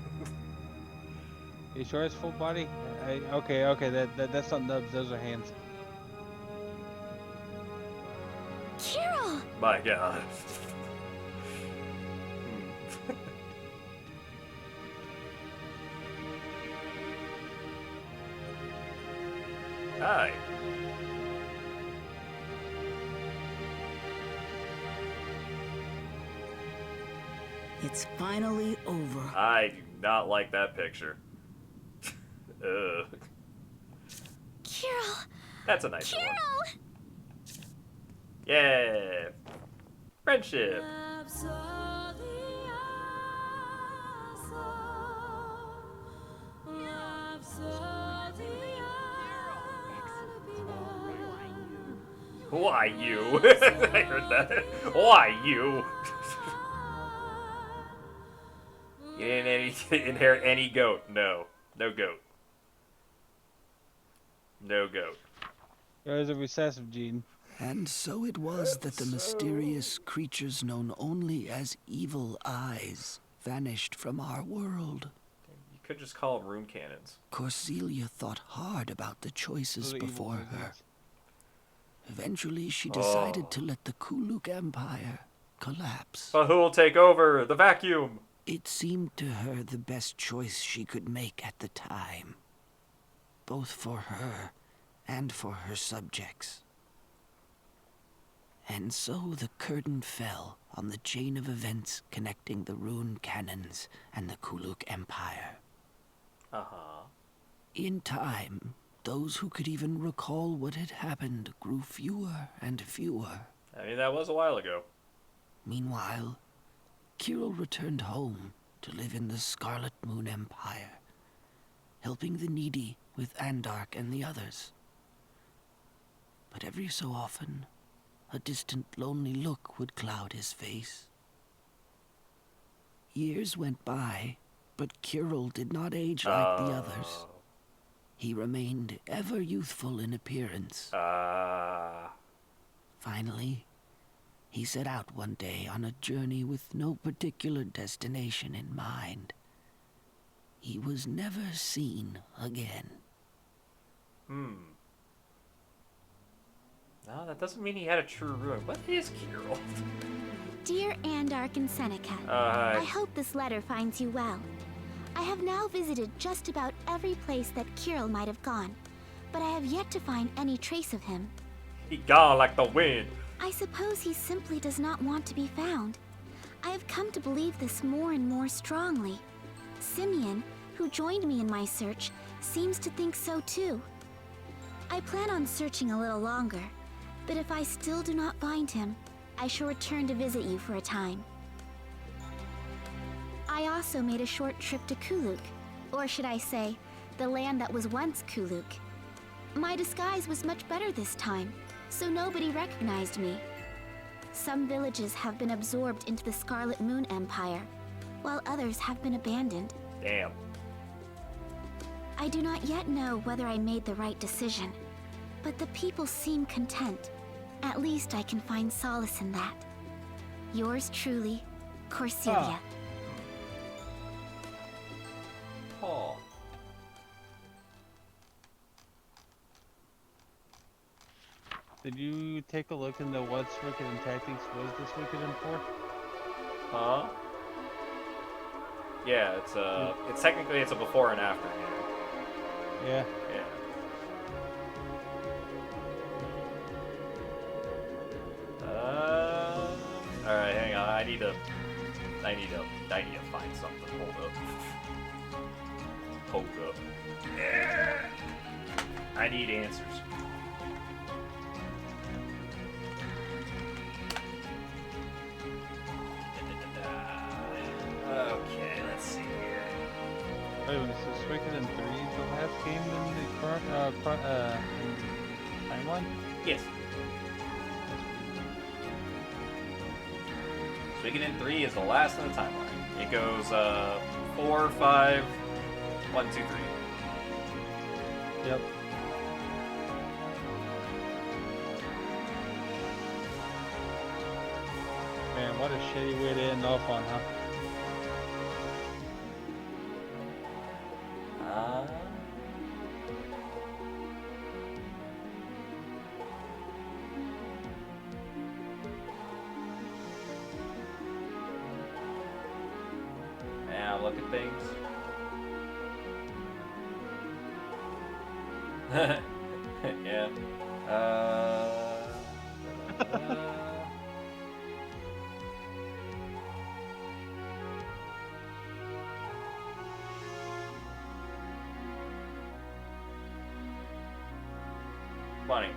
You sure it's full body? Okay, that's not nubs, those are hands. Kirill! My god. Hi. It's finally over. I do not like that picture. Ugh. Kirill! That's a nice one. Kirill! Yeah. Friendship. Why you? I heard that. Why you? You didn't inherit any goat. No. No goat. No goat. There's a recessive gene. And so it was that the mysterious creatures known only as evil eyes vanished from our world. You could just call them rune cannons. Corselia thought hard about the choices before her. Eventually, she decided to let the Kuluk Empire collapse. But who will take over? The vacuum! It seemed to her the best choice she could make at the time. Both for her and for her subjects. And so the curtain fell on the chain of events connecting the rune cannons and the Kuluk Empire. Uh-huh. In time, those who could even recall what had happened grew fewer and fewer. I mean, that was a while ago. Meanwhile, Kirill returned home to live in the Scarlet Moon Empire, helping the needy with Andark and the others. But every so often, a distant, lonely look would cloud his face. Years went by, but Kirill did not age like the others. He remained ever youthful in appearance. Finally, he set out one day on a journey with no particular destination in mind. He was never seen again. No, that doesn't mean he had a true ruin. What is Kirill? Dear Andark and Seneca, Hi. I hope this letter finds you well. I have now visited just about every place that Kirill might have gone, but I have yet to find any trace of him. He gone like the wind. I suppose he simply does not want to be found. I have come to believe this more and more strongly. Simeon, who joined me in my search, seems to think so too. I plan on searching a little longer, but if I still do not find him, I shall return to visit you for a time. I also made a short trip to Kuluk, or should I say, the land that was once Kuluk. My disguise was much better this time, so nobody recognized me. Some villages have been absorbed into the Scarlet Moon Empire, while others have been abandoned. Damn. I do not yet know whether I made the right decision, but the people seem content. At least I can find solace in that. Yours truly, Corselia. Oh. Did you take a look into what Suikoden Tactics was this Suikoden for? Huh? Yeah, it's technically it's a before and after. Yeah. Yeah. Alright, hang on. I need to find something. Hold up. I need answers. Okay, let's see here. Wait, so Suikoden 3 is the last game in the current timeline? Yes. Suikoden 3 is the last in the timeline. It goes 4, 5, 1, 2, 3. Yep. Man, what a shitty way to end off on, huh? Now look at things. Yeah. Funny.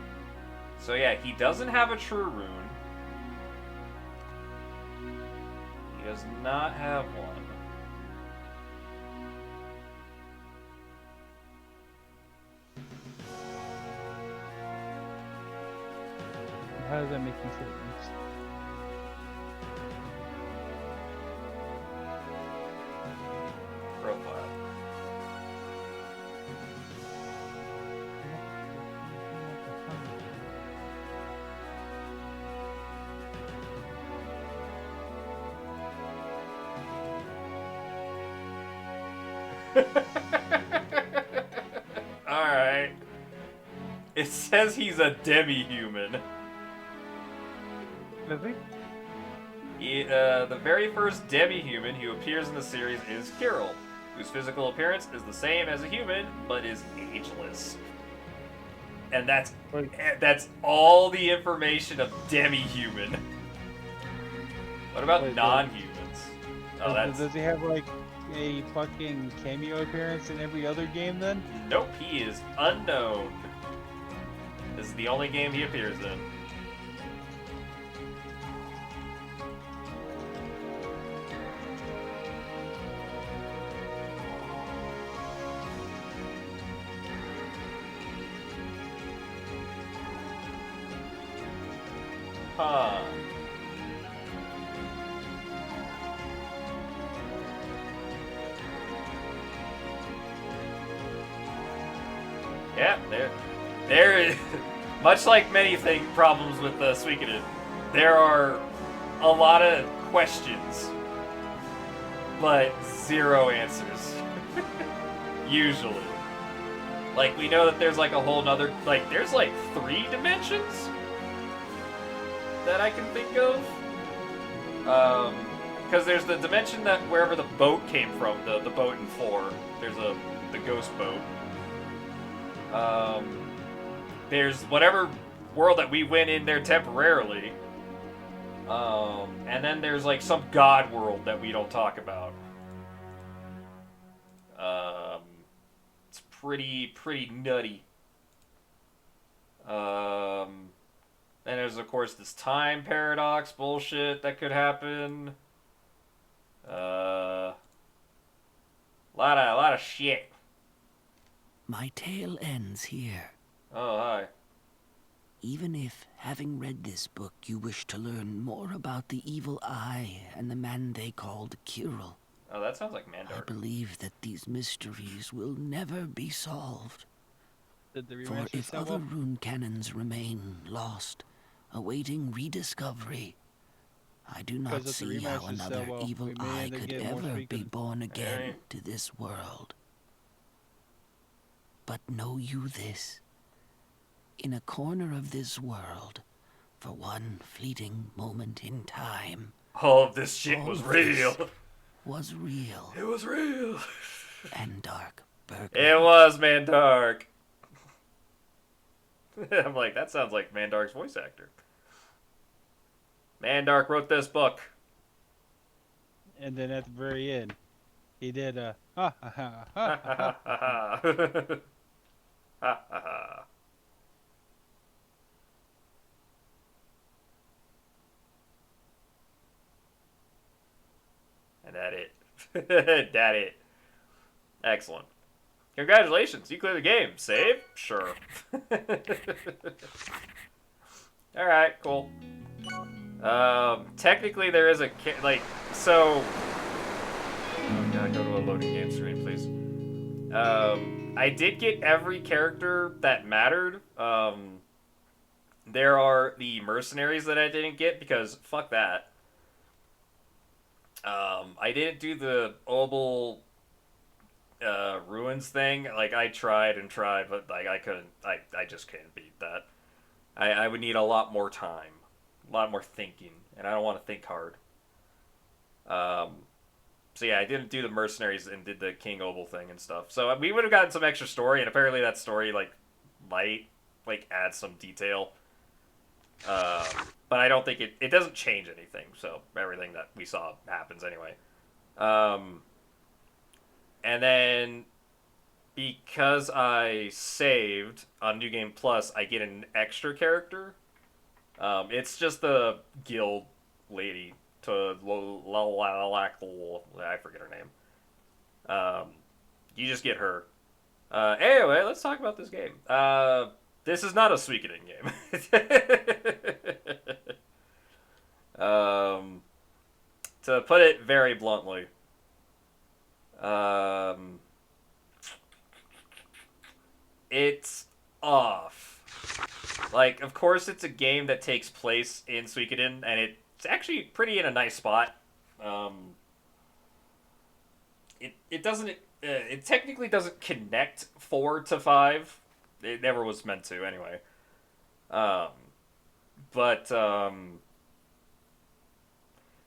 So yeah, he doesn't have a true rune. He does not have one. How does that make any sense? Profile. Alright. It says he's a demi-human. The very first demi-human who appears in the series is Kirill, whose physical appearance is the same as a human, but is ageless. And that's all the information of demi-human. What about non-humans? Oh, Does he have like a fucking cameo appearance in every other game then? Nope, he is unknown. This is the only game he appears in. Huh. Yeah, there, much like many problems with Suikoden, there are a lot of questions, but zero answers. Usually. Like, we know that there's like a whole nother, like, there's like 3 dimensions that I can think of. Because there's the dimension that wherever the boat came from, the boat in 4, there's the ghost boat. There's whatever world that we went in there temporarily. And then there's like some god world that we don't talk about. It's pretty nutty. Then there's of course this time paradox bullshit that could happen. Lot of shit. My tale ends here. Oh, hi. Even if, having read this book, you wish to learn more about the evil eye and the man they called Kirill. Oh, that sounds like Mandark. I believe that these mysteries will never be solved. For if other rune cannons remain lost, awaiting rediscovery, I do not see how another evil eye could ever be born again to this world. But know you this. In a corner of this world, for one fleeting moment in time, all of this shit was real. Was real. It was real. And Dark Bergman. It was Mandark. I'm like, that sounds like Mandark's voice actor. Mandark wrote this book. And then at the very end, he did a ha ha ha ha ha ha ha. And that it. That it. Excellent. Congratulations, you cleared the game. Save? Sure. Alright, cool. Technically there is a, so... Oh god, go to a loading game screen, please. I did get every character that mattered. There are the mercenaries that I didn't get because fuck that. I didn't do the Obel ruins thing. Like, I tried and tried, but like I couldn't. I just couldn't beat that. I would need a lot more time, a lot more thinking, and I don't want to think hard. So yeah, I didn't do the mercenaries and did the King Obel thing and stuff. So we would have gotten some extra story, and apparently that story might add some detail. But I don't think it doesn't change anything. So everything that we saw happens anyway. And then because I saved on New Game Plus, I get an extra character. It's just the guild lady I forget her name. You just get her. Anyway, let's talk about this game. This is not a Suikoden game. To put it very bluntly. It's off. Like, of course, it's a game that takes place in Suikoden, and it's actually pretty in a nice spot. It doesn't. It technically doesn't connect 4 to 5. It never was meant to, anyway.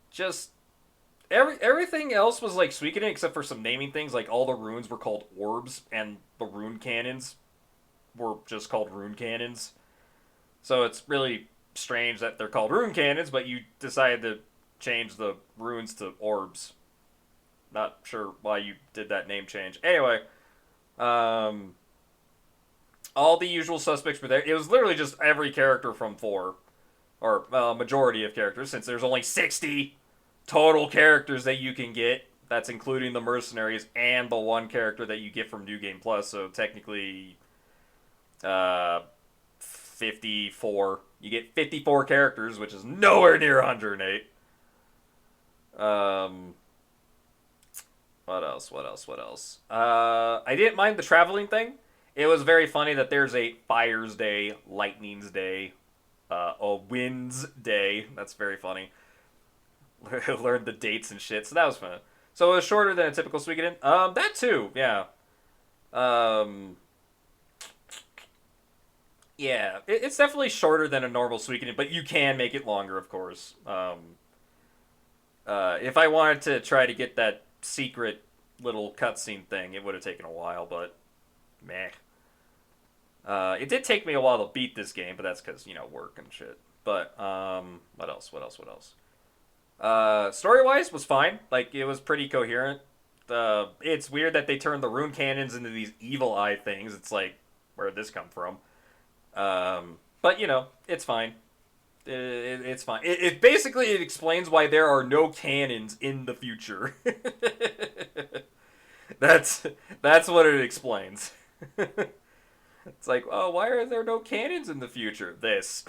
Just everything else was like Suikoden except for some naming things. Like all the runes were called orbs, and the rune cannons were just called rune cannons. So it's really strange that they're called rune cannons, but you decided to change the runes to orbs. Not sure why you did that name change. Anyway, all the usual suspects were there. It was literally just every character from 4, or majority of characters, since there's only 60 total characters that you can get. That's including the mercenaries and the one character that you get from New Game Plus. So technically, 54. You get 54 characters, which is nowhere near 108. What else? I didn't mind the traveling thing. It was very funny that there's a Fire's Day, Lightning's Day, a Wind's Day. That's very funny. Learned the dates and shit, so that was fun. So it was shorter than a typical Suikoden. That too, yeah. Yeah, it's definitely shorter than a normal Suikoden, but you can make it longer, of course. If I wanted to try to get that secret little cutscene thing, it would have taken a while, but meh. It did take me a while to beat this game, but that's because, work and shit. But, what else? Story-wise was fine. Like, it was pretty coherent. It's weird that they turned the rune cannons into these evil eye things. It's like, where did this come from? But, it's fine. It's fine. It basically it explains why there are no cannons in the future. That's what it explains. It's like, oh, why are there no cannons in the future? This.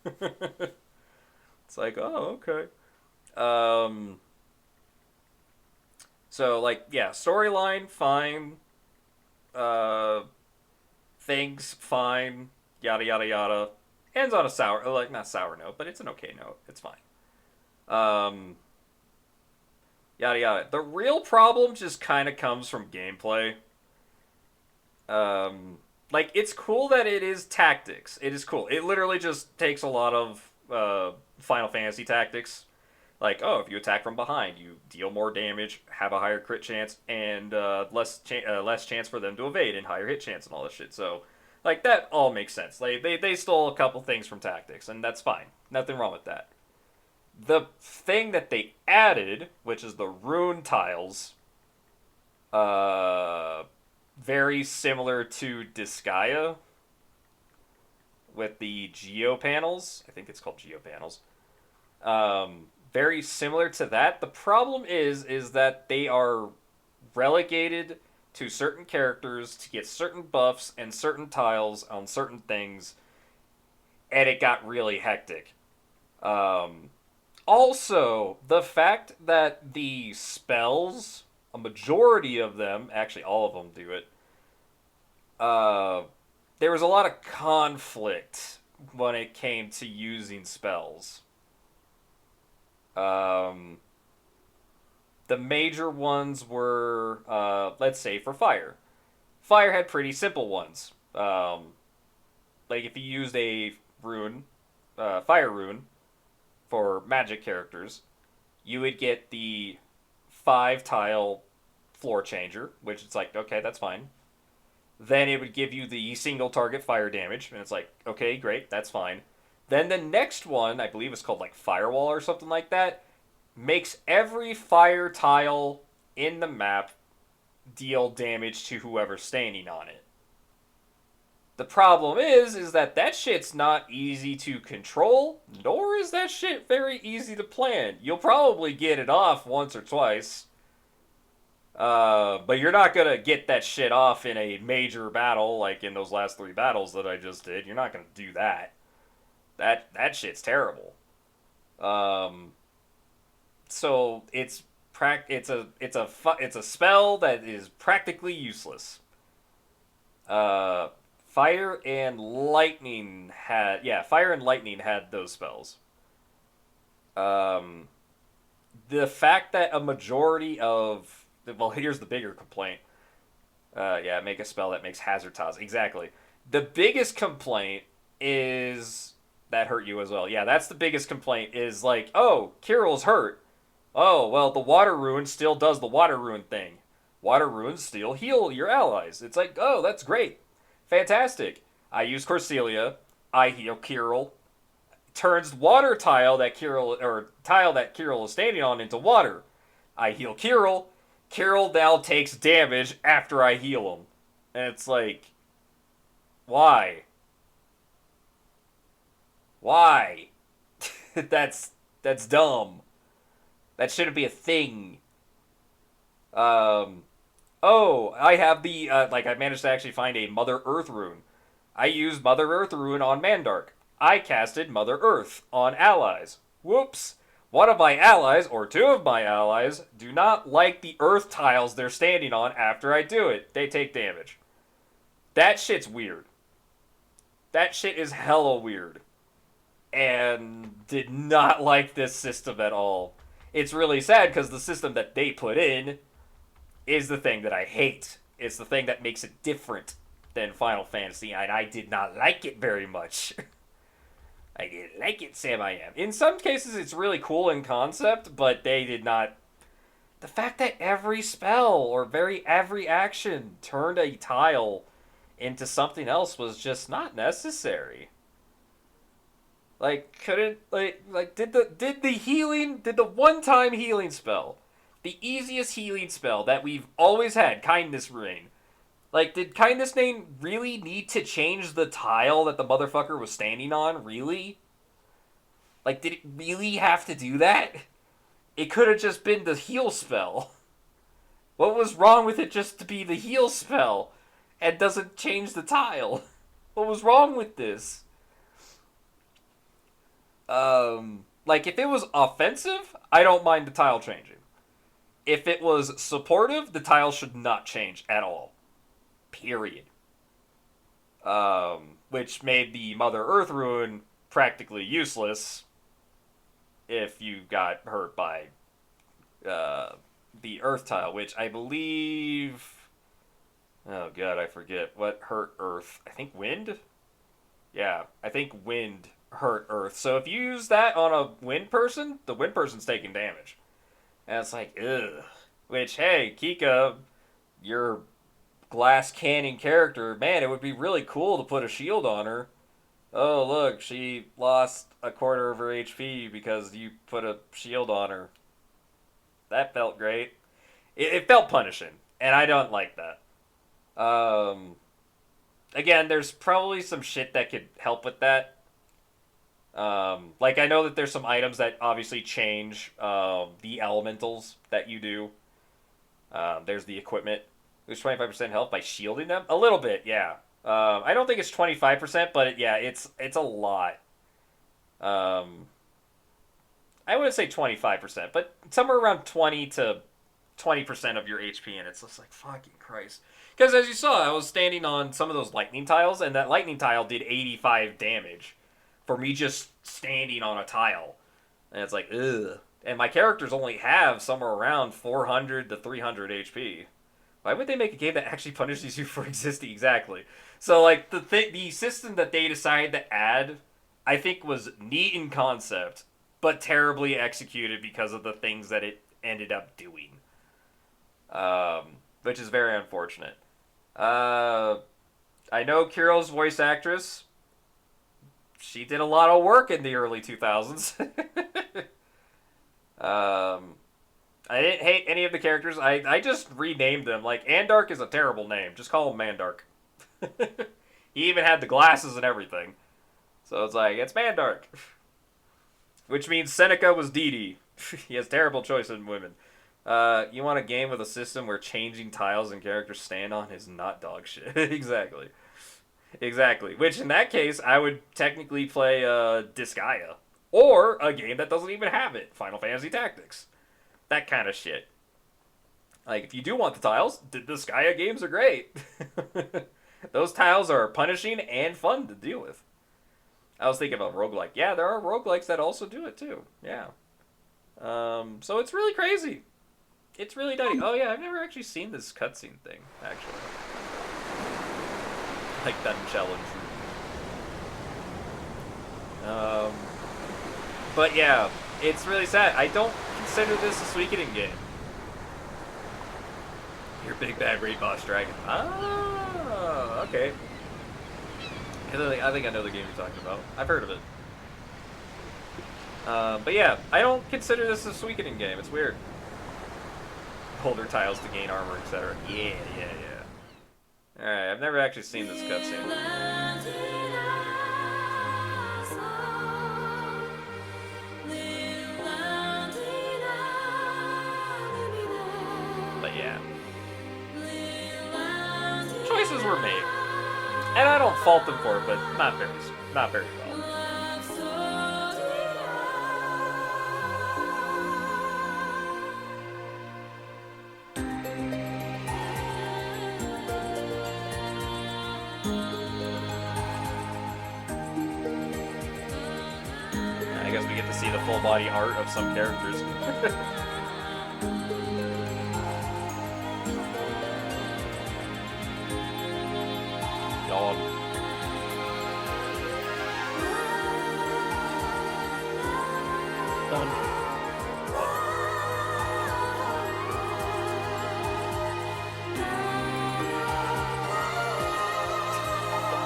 It's like, oh, okay. So, like, yeah, storyline, fine. Things, fine. Yada, yada, yada. Ends on a not sour note, but it's an okay note. It's fine. Yada, yada. The real problem just kind of comes from gameplay. Like, it's cool that it is tactics. It is cool. It literally just takes a lot of Final Fantasy tactics. Like, oh, if you attack from behind, you deal more damage, have a higher crit chance, and less chance for them to evade, and higher hit chance, and all this shit. So, like, that all makes sense. They stole a couple things from tactics, and that's fine. Nothing wrong with that. The thing that they added, which is the rune tiles, very similar to Disgaea, with the geo panels. I think it's called geo panels. Very similar to that. The problem is that they are relegated to certain characters to get certain buffs and certain tiles on certain things, and it got really hectic. Also, the fact that the spells, a majority of them, actually all of them do it, there was a lot of conflict when it came to using spells. The major ones were, let's say, for fire. Fire had pretty simple ones. Like, if you used a rune, fire rune, for magic characters, you would get the 5-tile floor changer, which it's like, okay, that's fine. Then it would give you the single target fire damage, and it's like, okay, great, that's fine. Then the next one, I believe it's called like Firewall or something like that, makes every fire tile in the map deal damage to whoever's standing on it. The problem is that shit's not easy to control, nor is that shit very easy to plan. You'll probably get it off once or twice, but you're not gonna get that shit off in a major battle like in those last 3 battles that I just did. You're not gonna do that. That shit's terrible. So it's a spell that is practically useless. Fire and lightning had those spells. The fact that a majority of here's the bigger complaint. Make a spell that makes hazard tiles. Exactly. The biggest complaint is that hurt you as well. Yeah, that's the biggest complaint is like, oh, Kirill's hurt. Oh, well, the water rune still does the water rune thing. Water runes still heal your allies. It's like, oh, that's great. Fantastic. I use Corselia. I heal Kirill. Turns water tile that Kirill is standing on into water. I heal Kirill. Kirill now takes damage after I heal him. And it's like, why? Why? That's dumb. That shouldn't be a thing. Oh, I have the, I managed to actually find a Mother Earth rune. I used Mother Earth rune on Mandark. I casted Mother Earth on allies. Whoops. One of my allies, or 2 of my allies, do not like the earth tiles they're standing on after I do it. They take damage. That shit's weird. That shit is hella weird. And did not like this system at all. It's really sad because the system that they put in is the thing that I hate. It's the thing that makes it different than Final Fantasy, and I did not like it very much. I didn't like it, Sam I am. In some cases, it's really cool in concept, but they did not... The fact that every spell, or every action, turned a tile into something else was just not necessary. Like, did the one-time healing spell, the easiest healing spell that we've always had, Kindness Rain, like, did Kindness Rain really need to change the tile that the motherfucker was standing on? Really? Like, did it really have to do that? It could have just been the heal spell. What was wrong with it just to be the heal spell and doesn't change the tile? What was wrong with this? Like, if it was offensive, I don't mind the tile changing. If it was supportive, the tile should not change at all. Period. Which made the Mother Earth rune practically useless if you got hurt by the Earth tile, which I believe... Oh god, I forget. What hurt Earth? I think Wind? Yeah, I think Wind hurt Earth. So if you use that on a Wind person, the Wind person's taking damage. And it's like, ugh. Which, hey, Kika, you're... glass cannon character, man, it would be really cool to put a shield on her. Oh, look, she lost a quarter of her HP because you put a shield on her. That felt great. It felt punishing, and I don't like that. Again, there's probably some shit that could help with that. Like, I know that there's some items that obviously change the elementals that you do. There's the equipment. Lose 25% health by shielding them? A little bit, yeah. I don't think it's 25%, but it's a lot. I wouldn't say 25%, but somewhere around 20 to 20% of your HP, and it's just like, fucking Christ. Because as you saw, I was standing on some of those lightning tiles, and that lightning tile did 85 damage for me just standing on a tile. And it's like, ugh. And my characters only have somewhere around 400 to 300 HP. Why would they make a game that actually punishes you for existing? Exactly. So, like, the system that they decided to add, I think, was neat in concept, but terribly executed because of the things that it ended up doing. Which is very unfortunate. I know Kirill's voice actress. She did a lot of work in the early 2000s. I didn't hate any of the characters. I just renamed them. Like, Andark is a terrible name. Just call him Mandark. He even had the glasses and everything. So it's like, it's Mandark. Which means Seneca was Dee Dee. He has terrible choice in women. You want a game with a system where changing tiles and characters stand on is not dog shit. Exactly. Exactly. Which, in that case, I would technically play Disgaea. Or a game that doesn't even have it. Final Fantasy Tactics. That kind of shit. Like, if you do want the tiles, the Disgaea games are great. Those tiles are punishing and fun to deal with. I was thinking about roguelike. Yeah, there are roguelikes that also do it too. Yeah. So it's really crazy. It's really nutty. Oh yeah, I've never actually seen this cutscene thing, actually. Like that challenge. But yeah, it's really sad. I don't consider this a Suikoden game. Your big bad raid boss dragon. Ah, okay. I think I know the game you're talking about. I've heard of it. But yeah, I don't consider this a Suikoden game. It's weird. Holder tiles to gain armor, etc. Yeah. Alright, I've never actually seen this cutscene. But yeah. Choices were made. And I don't fault them for it, but not very well. I guess we get to see the full body art of some characters. Yawn. Done.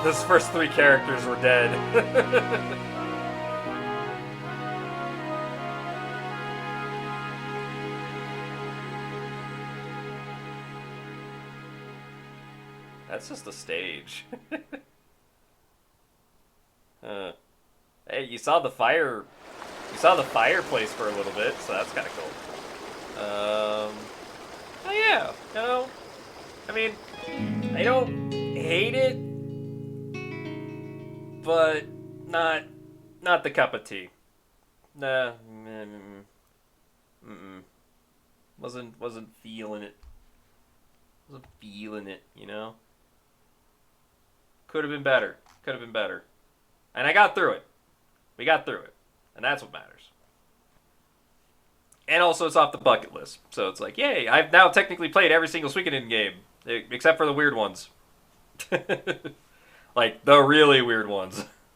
Those first 3 characters were dead. That's just a stage. Hey, you saw the fire. You saw the fireplace for a little bit, so that's kind of cool. Oh yeah, no. I mean, I don't hate it, but not the cup of tea. Nah, wasn't feeling it. Wasn't feeling it, you know. Could have been better. Could have been better. And I got through it. We got through it. And that's what matters. And also, it's off the bucket list. So it's like, yay, I've now technically played every single Suikoden game. Except for the weird ones. Like, the really weird ones.